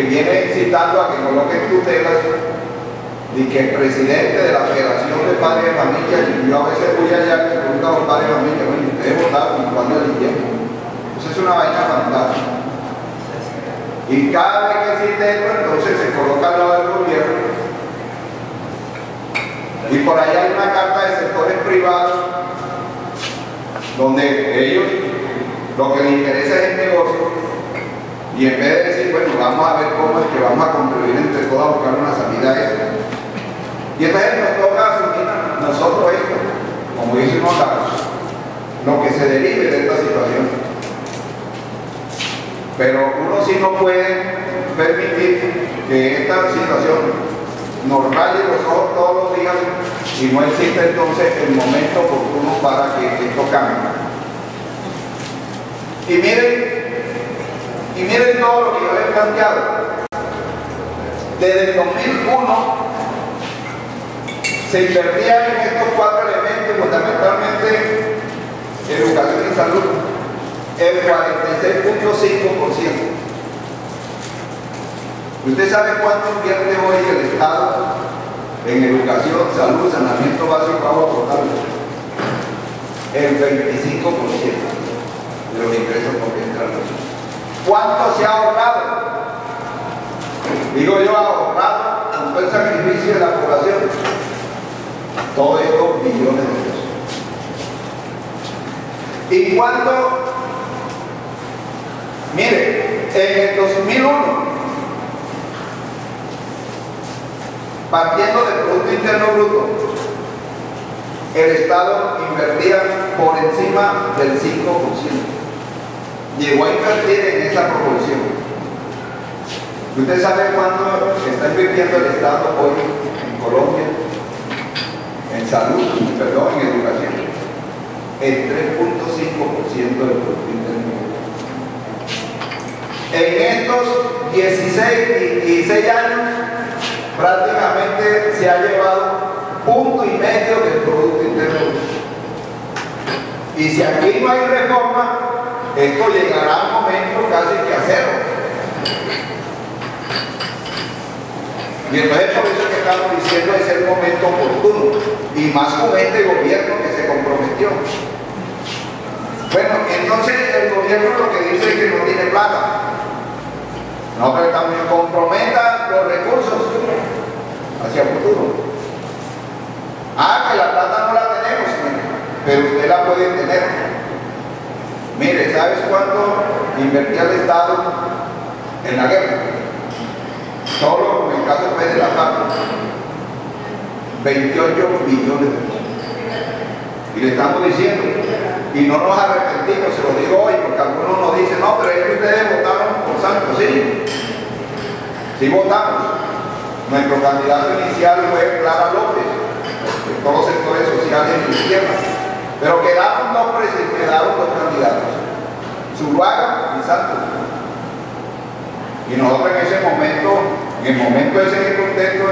B: viene incitando a que coloquen tutelas y que el presidente de la Federación de Padres de Familia, y yo a veces voy allá y le pregunto a los padres de familia, bueno, ¿ustedes votaron y cuándo eligieron? Pues es una vaina fantástica. Y cada vez que existe esto, entonces se coloca al lado del gobierno. Y por ahí hay una carta de sectores privados donde ellos lo que les interesa es el negocio, y en vez de decir, bueno, vamos a ver cómo es que vamos a contribuir entre todos a buscar una salida a esto. Y entonces nos toca asumir nosotros esto, como dice lo que se derive de esta situación. Pero uno sí no puede permitir que esta situación nos raye los ojos todos los días y no existe entonces el momento oportuno para que esto cambie. Y miren todo lo que yo les he planteado. Desde el 2001 se invertía en estos 4 elementos, fundamentalmente educación y salud, el 46.5%. ¿Usted sabe cuánto invierte hoy el Estado en educación, salud, saneamiento básico, agua potable? El 25% de los ingresos por entrar. ¿Cuánto se ha ahorrado? Digo yo, ahorrado con todo el sacrificio de la población. Todo esto, billones de pesos. ¿Y cuánto? Mire, en el 2001, partiendo del Producto Interno Bruto, el Estado invertía por encima del 5%. Llegó a invertir en esa proporción. ¿Usted sabe cuánto está invirtiendo el Estado hoy en Colombia? En salud, perdón, en educación. El 3.5% del Producto Interno Bruto. En estos 16 años, prácticamente se ha llevado 1,5 del Producto Interno Bruto. Y si aquí no hay reforma, esto llegará a un momento casi que a cero. Y entonces por eso que estamos diciendo es el momento oportuno, y más con este gobierno que se comprometió. Bueno, entonces el gobierno lo que dice es que no tiene plata. No, pero también comprometa los recursos hacia el futuro. Que la plata no la tenemos, pero usted la puede tener. Mire, ¿sabes cuánto invertía el Estado en la guerra? Solo con el caso de la FARC, 28 billones de pesos. Y le estamos diciendo, y no nos arrepentimos, se lo digo hoy, porque algunos nos dicen, no, pero es que ustedes votaron por Santos. Sí votamos. Nuestro candidato inicial fue Clara López, de todos los sectores sociales de izquierda. Pero quedaron dos candidatos, Zuluaga y Santos. Y nosotros en ese momento, en el momento ese que contexto,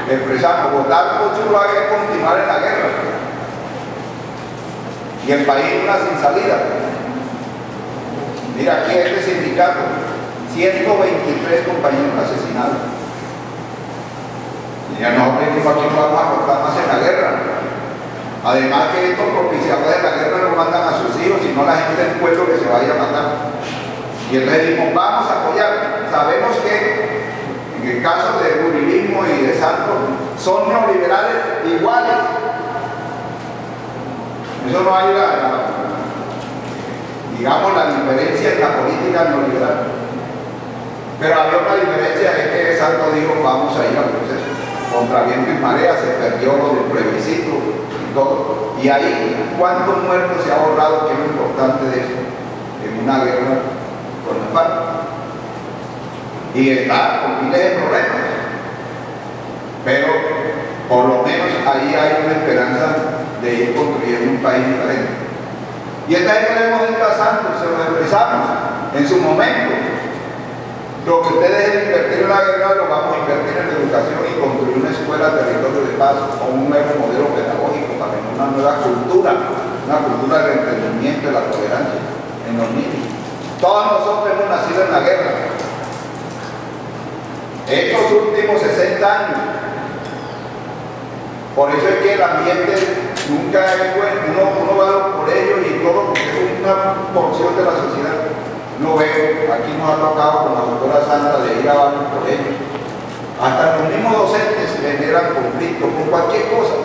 B: expresamos, votar por Zuluaga es continuar en la guerra. Y el país una sin salida. Mira aquí este sindicato, 123 compañeros asesinados. Y ya nosotros aquí no vamos a cortar más en la guerra. Además que estos propiciadores de la guerra no matan a sus hijos, sino a la gente del pueblo que se vaya a matar. Y entonces dijimos, vamos a apoyar. Sabemos que en el caso de Urilismo y de Santos son neoliberales iguales. Eso no hay digamos la diferencia en la política neoliberal. Pero había una diferencia, es que Santos dijo, vamos a ir al proceso. Contra viento y marea, se perdió lo del plebiscito y todo. Y ahí, ¿cuántos muertos se ha ahorrado? Que es lo importante de eso, en una guerra con la FARC. Y está con miles de problemas. Pero, por lo menos, ahí hay una esperanza de ir construyendo un país diferente. Y esta vez queremos ir pasando, se lo expresamos en su momento. Lo que ustedes deben invertir en la guerra lo vamos a invertir en la educación y construir una escuela territorio de paz o un nuevo modelo pedagógico para tener una nueva cultura, una cultura del entendimiento y la tolerancia en los niños. Todos nosotros hemos nacido en la guerra. Estos últimos 60 años. Por eso es que el ambiente nunca es bueno. Uno va a los colegios y todo, porque es una porción de la sociedad. No veo, aquí nos ha tocado con la doctora Sandra de ir a varios colegios. Hasta los mismos docentes generan conflictos con cualquier cosa,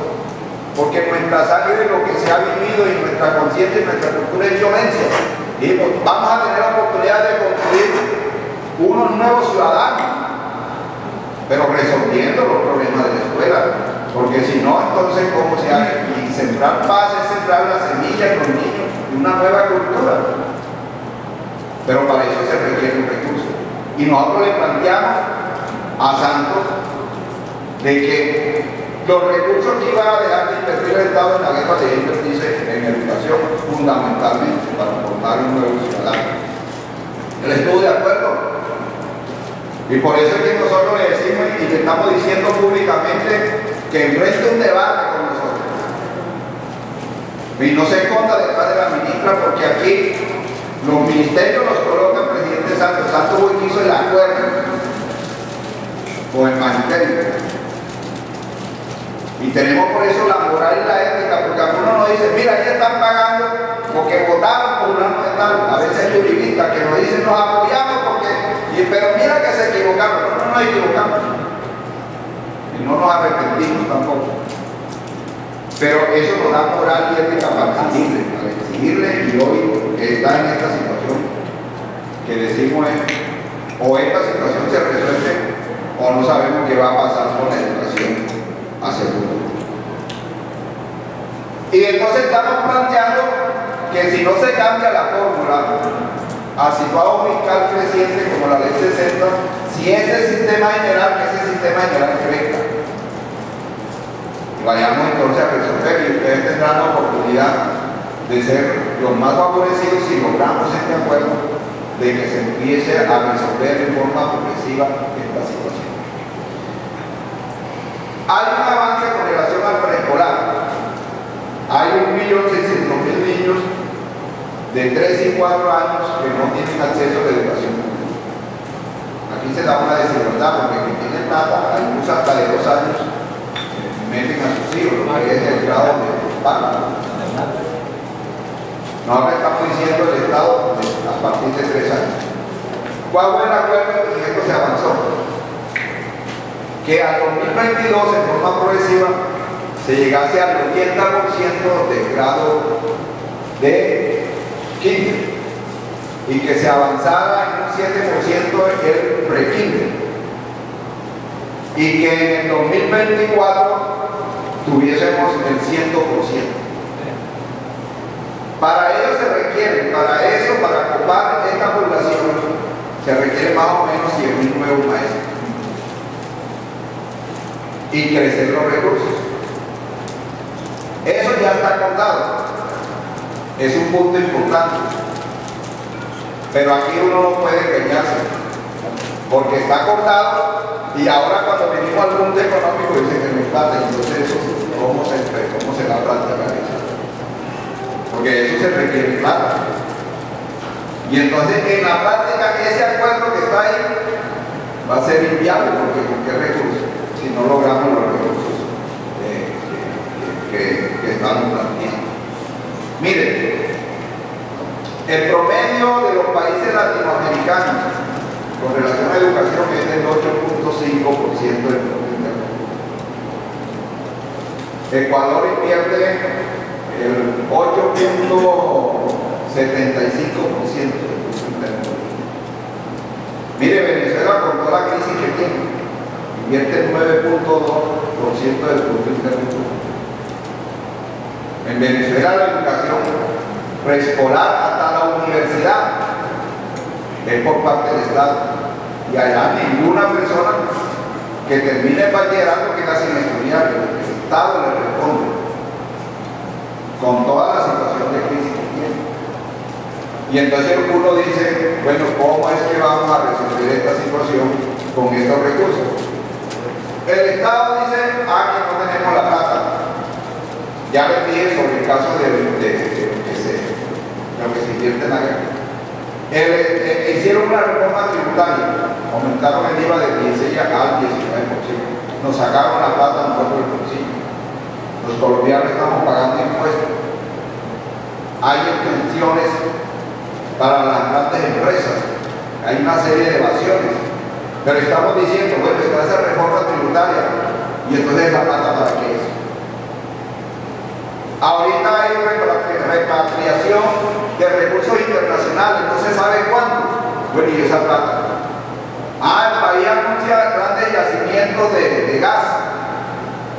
B: porque nuestra sangre, lo que se ha vivido y nuestra conciencia y nuestra cultura es violencia. Y pues, vamos a tener la oportunidad de construir unos nuevos ciudadanos, pero resolviendo los problemas de la escuela, porque si no, entonces ¿cómo se hace? Y sembrar paz es sembrar la semilla en los niños de una nueva cultura. Pero para eso se requieren recursos. Y nosotros le planteamos a Santos de que los recursos que iba a dejar de invertir el Estado en la guerra de invertirse en educación fundamentalmente para formar un nuevo ciudadano. Él estuvo de acuerdo. Y por eso es que nosotros le decimos y le estamos diciendo públicamente que enfrente un debate con nosotros. Y no se esconda detrás de la ministra, porque aquí los ministerios los coloca el presidente Santos. Santos hoy quiso el acuerdo con el magisterio. Y tenemos por eso la moral y la ética, porque algunos nos dicen, mira, ya están pagando porque votaron por una tal. A veces hay uribistas que nos dicen, nos apoyamos porque, pero mira que se equivocaron. No nos equivocamos. Y no nos arrepentimos tampoco. Pero eso nos da moral y ética para exigirle, y hoy está en esta situación que decimos o esta situación se resuelve o no sabemos qué va a pasar con la educación hacia el futuro. Y entonces estamos planteando que si no se cambia la fórmula a situado fiscal creciente como la ley 60, si ese sistema general, que ese sistema general crezca, vayamos entonces a resolver, y ustedes tendrán la oportunidad de ser los más favorecidos si logramos este acuerdo de que se empiece a resolver de forma progresiva esta situación. Hay un avance con relación al preescolar. Hay 1.600.000 niños de 3 y 4 años que no tienen acceso a la educación pública. Aquí se da una desigualdad, porque quien tiene plata, incluso hasta de 2 años, meten a sus hijos, lo que es el grado de pago. Nosotros estamos diciendo el Estado a partir de 3 años. ¿Cuál fue el acuerdo? Y esto se avanzó. Que al 2022, en forma progresiva, se llegase al 80% del grado de kinder y que se avanzara en un 7% el pre-kinder, y que en el 2024 tuviésemos el 100%. Para ello se requiere, para ocupar esta población, se requiere más o menos 100.000 nuevos maestros y crecer los recursos. Eso ya está acordado, es un punto importante, pero aquí uno no puede engañarse, porque está acordado y ahora cuando venimos al punto económico dice que no está, entonces eso, ¿cómo se la práctica eso? Porque eso se requiere plata. Y entonces en la práctica ese acuerdo que está ahí va a ser inviable, porque ¿con qué recursos? Si no logramos los recursos que están de los países latinoamericanos con relación a educación es del 8.5% del Producto Interno Bruto. Ecuador invierte el 8.75% del Producto Interno Bruto. Mire, Venezuela con toda la crisis que tiene, invierte el 9.2% del Producto Interno Bruto. En Venezuela la educación preescolar hasta la universidad es por parte del Estado, y allá ninguna persona que termine el bachillerato queda sin estudiar, el Estado le responde con toda la situación de crisis que tiene. Y entonces uno dice, bueno, ¿cómo es que vamos a resolver esta situación con estos recursos? El Estado dice, que no tenemos la plata. Ya les dije sobre el caso de lo que se invierte en la guerra. Hicieron una reforma tributaria, aumentaron el IVA de 16 al 19%. Nos sacaron la plata nosotros del bolsillo. Los colombianos estamos pagando impuestos. Hay exenciones para las grandes empresas, hay una serie de evasiones, pero estamos diciendo, bueno, está esa reforma tributaria, y entonces la plata ¿para qué es? Ahorita hay repatriación de recursos internacionales, no se sabe cuántos. Bueno, y esa plata. El país anuncia grandes yacimientos de gas,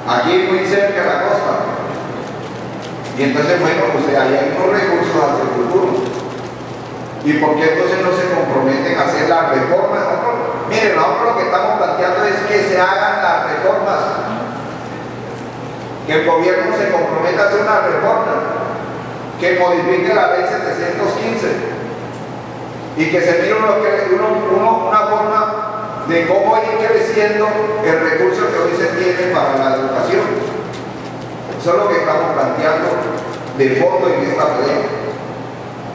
B: aquí muy cerca de la costa. Y entonces, bueno, pues ahí hay unos recursos hacia el futuro. ¿Y por qué entonces no se comprometen a hacer las reformas? Miren, nosotros lo que estamos planteando es que se hagan las reformas. Que el gobierno se comprometa a hacer una reforma que modifique la ley 715 y que se mire una forma de cómo ir creciendo el recurso que hoy se tiene para la educación. Eso es lo que estamos planteando de fondo en esta pelea.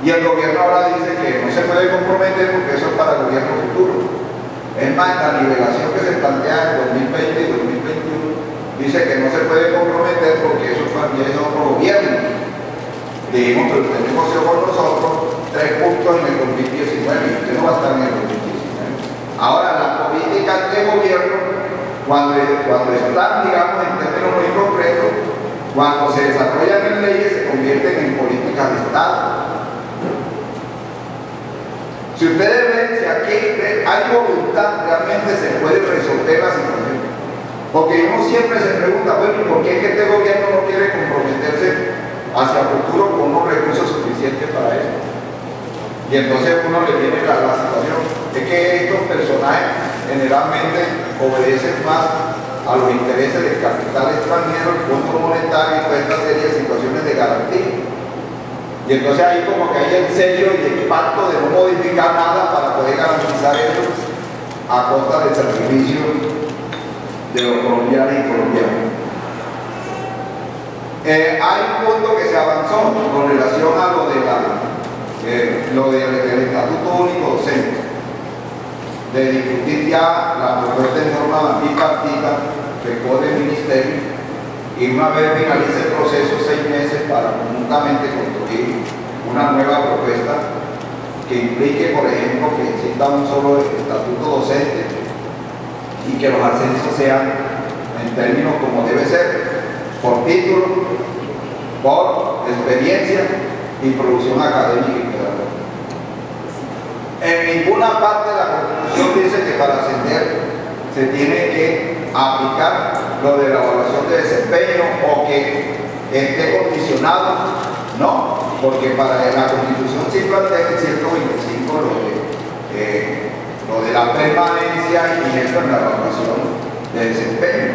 B: Y el gobierno ahora dice que no se puede comprometer porque eso es para el gobierno futuro. Es más, la nivelación que se plantea en 2020 y 2021 dice que no se puede comprometer porque eso también es otro gobierno. Dijimos que usted negoció con nosotros 3 puntos en el 2019 y usted no va a estar en el 2019. Ahora, las políticas de gobierno, cuando están, digamos, en términos muy concretos, cuando se desarrollan en leyes, se convierten en políticas de Estado. Si ustedes ven, si aquí hay voluntad, realmente se puede resolver la situación. Porque uno siempre se pregunta, bueno, ¿por qué es que este gobierno no quiere comprometerse hacia el futuro con unos recursos suficientes para eso? Y entonces uno le viene la situación. Es que estos personajes generalmente obedecen más a los intereses del capital extranjero, el Fondo Monetario y toda esta serie de situaciones de garantía. Y entonces ahí como que hay el sello y el pacto de no modificar nada para poder garantizar eso a costa del sacrificio de los colombianos y colombianas. Hay un punto que se avanzó con relación a lo del Estatuto Único Docente, de discutir ya la propuesta en forma bipartita que pone el ministerio, y una vez finalice el proceso 6 meses para conjuntamente construir una nueva propuesta que implique, por ejemplo, que exista un solo estatuto docente y que los ascensos sean en términos como debe ser, por título, por experiencia y producción académica y pedagógica. En ninguna parte de la Constitución dice que para ascender se tiene que aplicar lo de la evaluación de desempeño o que esté condicionado, no, porque para la Constitución sí plantea en 125 lo de la permanencia y esto en la evaluación de desempeño.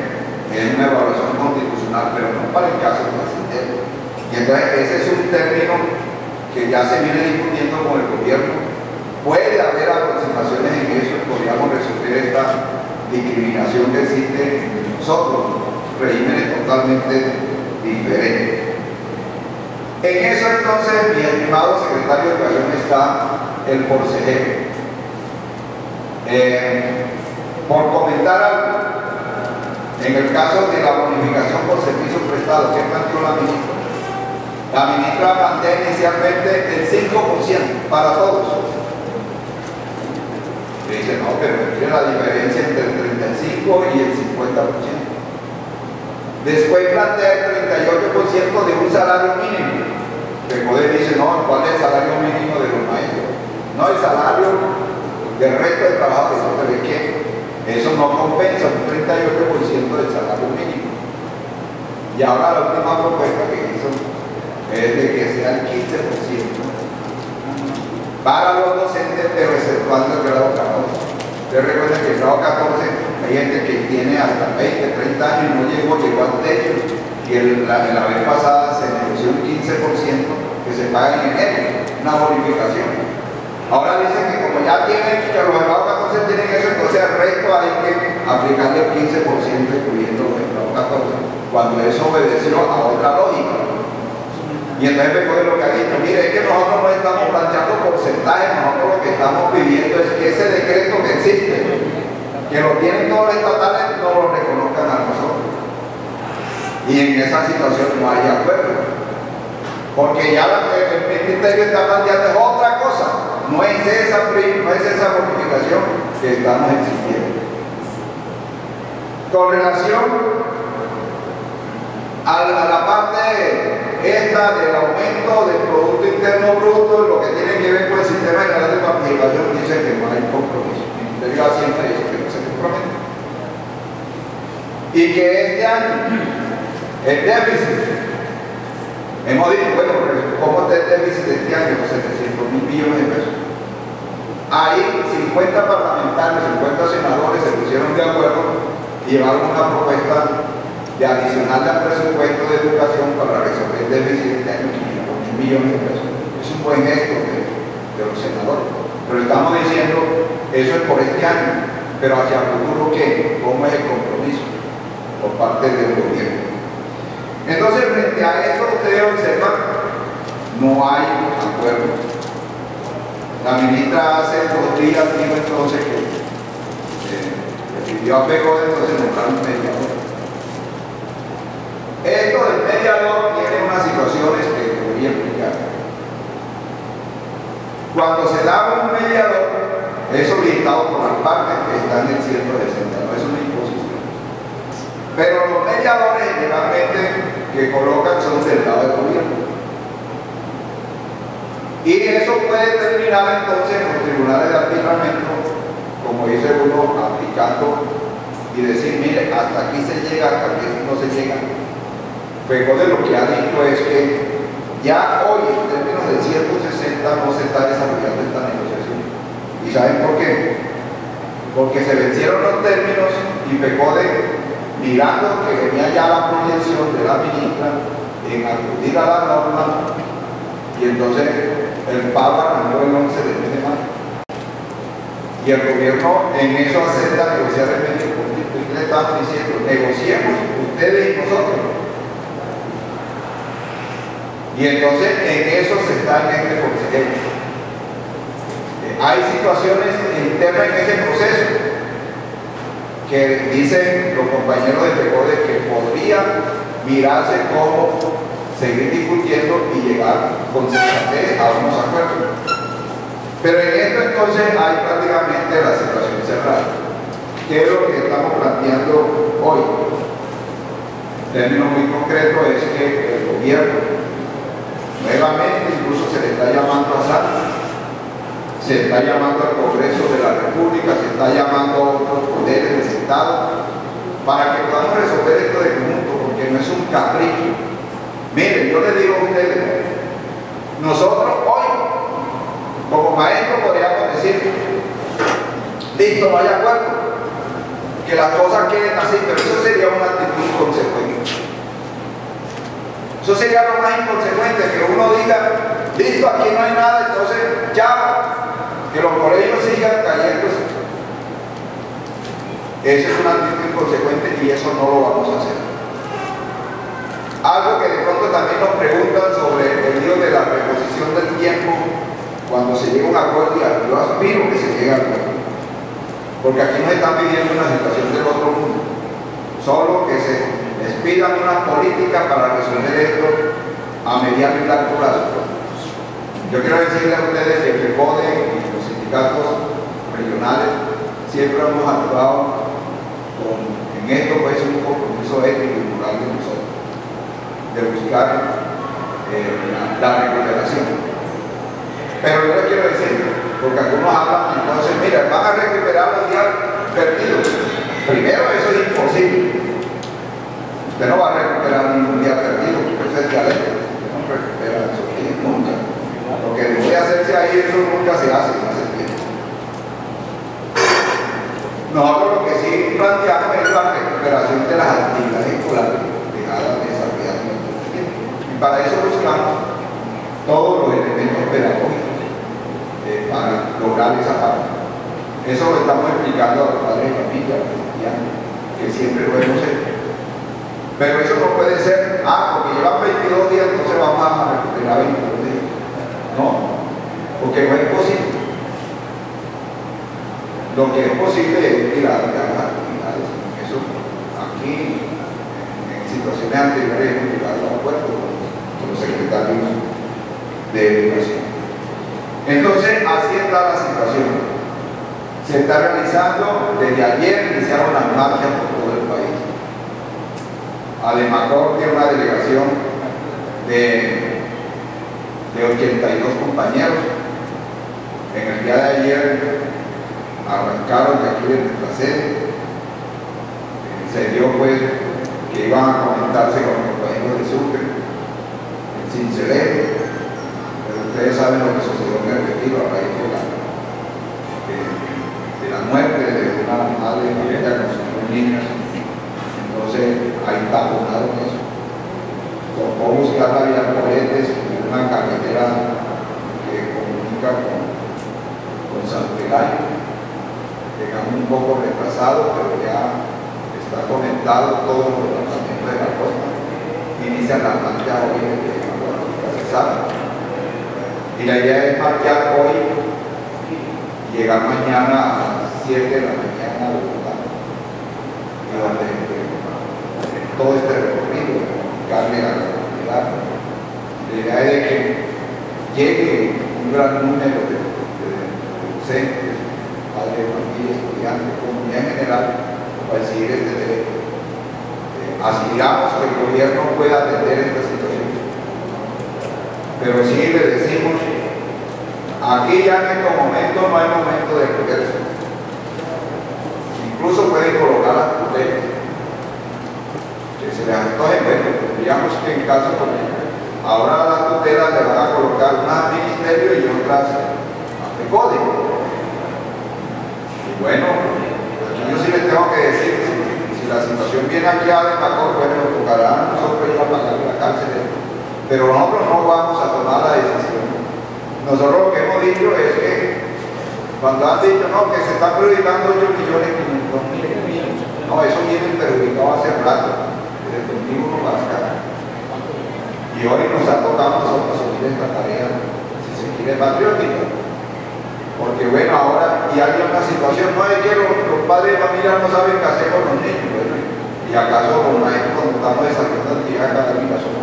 B: Es una evaluación constitucional, pero no para el caso de ascender. Y entonces ese es un término que ya se viene discutiendo con el gobierno. Puede haber aproximaciones en eso y podríamos resolver esta discriminación que existe en nosotros, regímenes totalmente diferentes. En eso entonces, mi estimado secretario de Educación, está el consejero. Por comentar algo, en el caso de la bonificación por servicios prestados, ¿qué planteó la ministra? La ministra plantea inicialmente el 5% para todos. Y dice, no, pero tiene la diferencia entre el 35% y el 50%. Después plantea el 38% de un salario mínimo. Recordé, dice, no, ¿cuál es el salario mínimo de los maestros? No, el salario del resto del trabajo, ¿de qué? Eso no compensa un 38% del salario mínimo. Y ahora la última propuesta que hizo es de que sea el 15% para los docentes, pero exceptuando el grado 14. Ustedes recuerden que el grado 14 hay gente que tiene hasta 20, 30 años y no llegó al techo, y la vez pasada se negoció un 15% que se paga en enero, una bonificación. Ahora dicen que como ya tienen, que los grados 14 tienen eso, entonces al resto hay que aplicarle el 15% incluyendo los grados 14, cuando eso obedeció a otra lógica. Y entonces me coge lo que ha dicho, mire, es que nosotros no estamos planteando porcentajes, nosotros lo que estamos pidiendo es que ese decreto que existe, que lo tienen todos los estatales, no lo reconozcan a nosotros. Y en esa situación no hay acuerdo, porque ya el ministerio está planteando otra cosa, no es esa bonificación que estamos exigiendo. Con relación a la parte esta del aumento del Producto Interno Bruto, lo que tiene que ver con el Sistema General de Participación, dice que no hay compromiso. El Ministerio de Hacienda dice que no se compromete. Y que este año el déficit, hemos dicho, bueno, ¿cómo está el déficit de este año? 700.000 millones de pesos. Ahí 50 parlamentarios, 50 senadores se pusieron de acuerdo y llevaron una propuesta de adicional al presupuesto de educación para resolver el déficit de este año, 500.000 millones de pesos. Es un buen gesto de los senadores. Pero estamos diciendo, eso es por este año, pero hacia el futuro, ¿qué? ¿Cómo es el compromiso por parte del gobierno? Entonces, frente a esto, ustedes observan, no hay acuerdo. La ministra hace 2 días dijo entonces que pidió a PECODE entonces nombrar un mediador. Esto del mediador tiene unas situaciones que voy a explicar. Cuando se da un mediador, es solicitado por las partes que están en el 160, no es una imposición. Pero los mediadores generalmente que colocan son del lado del gobierno. Y eso puede terminar entonces en los tribunales de arbitramiento, como dice uno, aplicando y decir, mire, hasta aquí se llega, hasta aquí no se llega. PECODE lo que ha dicho es que ya hoy, en términos del 160, no se está desarrollando esta negociación. ¿Y saben por qué? Porque se vencieron los términos y PECODE, mirando que venía ya la proyección de la ministra en acudir a la norma, y entonces el pago arrancó el 11 de mayo. Y el gobierno en eso acepta negociar el medio conflicto. Y le estamos diciendo, negociemos ustedes y nosotros. Y entonces en eso se está en este proceso. Hay situaciones internas en ese proceso que dicen los compañeros de PECODE que podría mirarse cómo seguir discutiendo y llegar con sensatez a unos acuerdos. Pero en esto entonces hay prácticamente la situación cerrada. ¿Qué es lo que estamos planteando hoy? En términos muy concretos es que el gobierno nuevamente, incluso se le está llamando a SAT, se está llamando al Congreso de la República, se está llamando a otros poderes del Estado para que podamos resolver esto de conjunto, porque no es un capricho. Miren, yo les digo a ustedes, nosotros hoy, como maestros, podríamos decir, listo, no hay acuerdo, que las cosas queden así, pero eso sería una actitud inconsecuente. Eso sería lo más inconsecuente, que uno diga, listo, aquí no hay nada, entonces ya, que los colegios sigan cayéndose. Esa es una actitud inconsecuente y eso no lo vamos a hacer. Algo que de pronto también nos preguntan sobre el lío de la reposición del tiempo cuando se llega a un acuerdo, y yo aspiro que se llegue a acuerdo, porque aquí nos están pidiendo una situación del otro mundo, solo que se les pidan una política para resolver esto a mediano y largo plazo. Yo quiero decirles a ustedes que el FECODE y los sindicatos regionales siempre hemos actuado en esto, pues un compromiso ético y moral de nosotros, de buscar la recuperación. Pero yo les quiero decir, porque algunos hablan, entonces, mira, van a recuperar los días perdidos. Primero, eso es imposible. Usted no va a recuperar ningún día perdido, porque eso es dialéctico. Usted no recupera esos días nunca. Lo que debe hacerse ahí, eso nunca se hace, no se entiende. Nosotros lo que sí planteamos es la recuperación de las actividades escolares dejadas de desarrollar en nuestro tiempo. Y para eso buscamos todos los elementos pedagógicos para lograr esa parte. Eso lo estamos explicando a los padres de familia, a los estudiantes, que siempre lo hemos hecho. Pero eso no puede ser, porque llevan 22 días, entonces vamos a recuperar 22 días. No, porque no es posible. Lo que es posible es tirar de las actividades. Eso aquí, en situaciones anteriores, hemos llegado a acuerdo con los secretarios de educación. Entonces, así está la situación. Se está realizando, desde ayer iniciaron las marchas por todo el país. Alemacor tiene una delegación de 82 compañeros. En el día de ayer arrancaron de aquí de nuestra sede. Se dio pues que iban a conectarse con los compañeros de Sucre, en Cincelejo. Pero ustedes saben lo que sucedió en el retiro a raíz de la muerte de una madre de familia con sus dos niños. Entonces ahí taponaron eso. Tocó buscar la vía Coletes, una carretera que comunica con San Pelayo. Llegamos un poco retrasados, pero ya está conectado todos los departamentos de la costa. Inician las marchas hoy de la. Y la idea es marchar hoy y llegar mañana a las 7 de la mañana a Bogotá. Y donde todo este recorrido, carne a la comunidad. La idea es de que llegue un gran número de docentes, padres de familia, estudiantes, comunidad en general, para seguir este derecho. Aspiramos que el gobierno pueda atender esta situación. Pero sí le decimos, aquí ya en estos momentos no hay momento de reverso. Incluso pueden colocar las tutelas. Que se les antoje, bueno, digamos que en caso ahora las tutelas le van a colocar unas al ministerio y otras a FECODE. Y bueno, aquí yo sí les tengo que decir, si la situación viene aquí a Alemacor, bueno, nos tocará a nosotros ir a pagar la cárcel. Pero nosotros no vamos a tomar la decisión. Nosotros lo que hemos dicho es que cuando han dicho no, que se están perjudicando 8.500.000, no, eso viene perjudicado hace rato, desde el 2001 para acá. Y hoy nos ha tocado a nosotros asumir esta tarea, si se quiere, patriótica. Porque bueno, ahora ya hay una situación, no es que los padres de familia no saben qué hacer con los niños, bueno, y acaso los maestros cuando estamos desarrollando actividad académica somos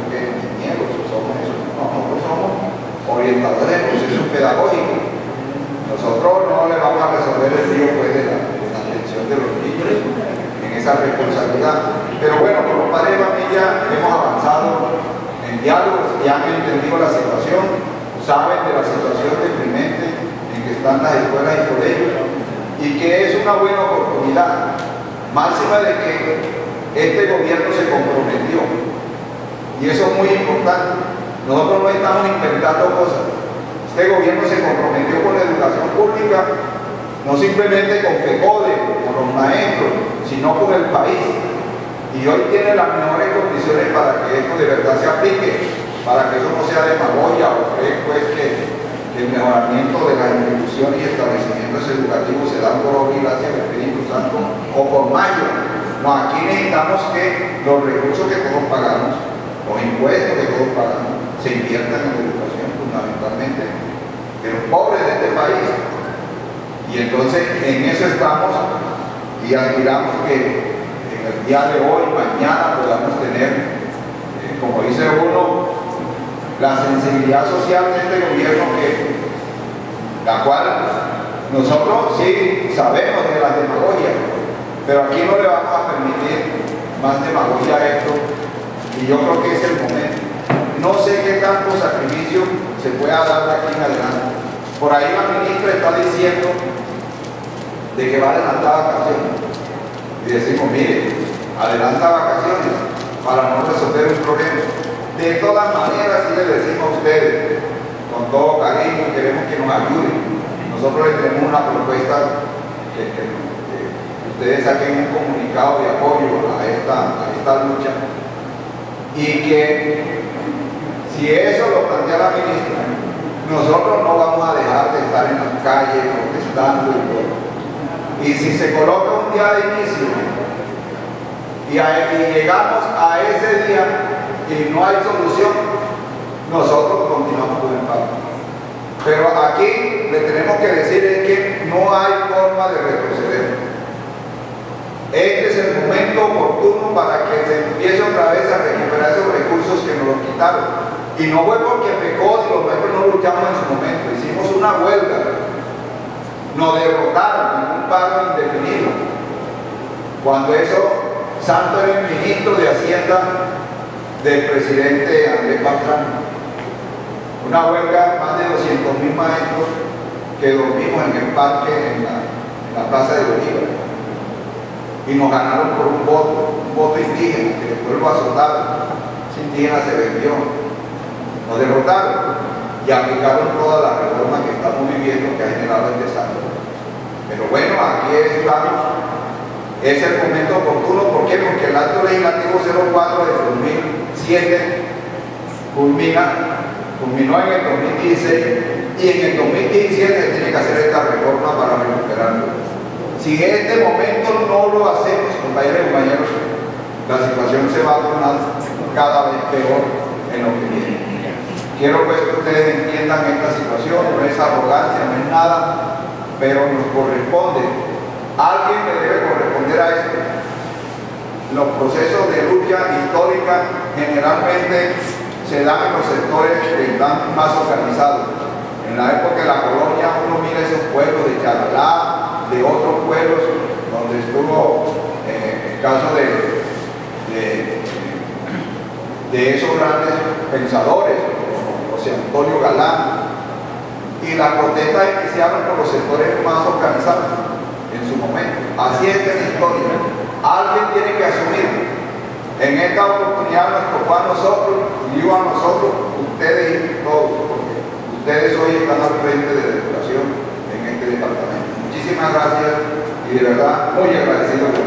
B: nosotros somos orientadores del proceso pedagógico. Nosotros no le vamos a resolver el lío pues, de la atención de los niños en esa responsabilidad. Pero bueno, con los padres de familia hemos avanzado en diálogos y han entendido la situación, saben de la situación deprimente en que están las escuelas y colegios y que es una buena oportunidad, máxima de que este gobierno se comprometió. Y eso es muy importante. Nosotros no estamos inventando cosas. Este gobierno se comprometió con la educación pública, no simplemente con FECODE, con los maestros, sino con el país. Y hoy tiene las mejores condiciones para que esto de verdad se aplique, para que eso no sea demagogia o creer pues que el mejoramiento de las instituciones y establecimientos educativos se dan por obra y gracia del Espíritu Santo o por magia. No, aquí necesitamos que los recursos que todos pagamos, los impuestos que todos pagamos, se inviertan en la educación fundamentalmente de los pobres de este país. Y entonces en eso estamos y aspiramos que en el día de hoy, mañana podamos tener, como dice uno, sensibilidad social de este gobierno, la cual nosotros sí sabemos de la demagogia, pero aquí no le vamos a permitir más demagogia a esto, y yo creo que es el momento. No sé qué tanto sacrificio se pueda dar de aquí en adelante. Por ahí la ministra está diciendo de que va a adelantar vacaciones, y decimos, mire, adelanta vacaciones para no resolver un problema. De todas maneras, sí le decimos a ustedes, con todo cariño, queremos que nos ayuden. Nosotros les tenemos una propuesta que ustedes saquen un comunicado de apoyo a esta lucha, y que si eso lo plantea la ministra, nosotros no vamos a dejar de estar en las calles protestando y todo. Y si se coloca un día de inicio y llegamos a ese día y no hay solución, nosotros continuamos con el paro. Pero aquí le tenemos que decir es que no hay forma de retroceder. Este es el momento oportuno para que se empiece otra vez a recuperar esos recursos que nos los quitaron. Y no fue porque FECODE y los maestros no luchamos en su momento, hicimos una huelga, nos derrotaron en un paro indefinido. Cuando eso, Santo era el ministro de Hacienda del presidente Andrés Pastrana. Una huelga, más de 200.000 maestros que dormimos en el parque, en la plaza de Bolívar. Y nos ganaron por un voto indígena, que después lo azotaron. Ese indígena se vendió. Nos derrotaron y aplicaron toda la reforma que estamos viviendo, que ha generado el desastre. Pero bueno, aquí estamos. Es el momento oportuno. ¿Por qué? Porque el acto legislativo 04 de 2007 culminó en el 2016, y en el 2017 tiene que hacer esta reforma para recuperarlo. Si en este momento no lo hacemos, compañeros y compañeros, la situación se va a tornar cada vez peor en lo que viene. Quiero pues que ustedes entiendan esta situación, no es arrogancia, no es nada, pero nos corresponde. Alguien le debe corresponder a esto. Los procesos de lucha histórica generalmente se dan en los sectores que están más organizados. En la época de la colonia uno mira esos pueblos de Charalá, de otros pueblos donde estuvo el caso de esos grandes pensadores, como José Antonio Galán, y las protestas iniciaron por los sectores más organizados en su momento. Así es que la historia. Alguien tiene que asumir. En esta oportunidad nos tocó a nosotros, y digo a nosotros, ustedes y todos, porque ustedes hoy están al frente de la educación en este departamento. Muchísimas gracias y de verdad muy agradecido por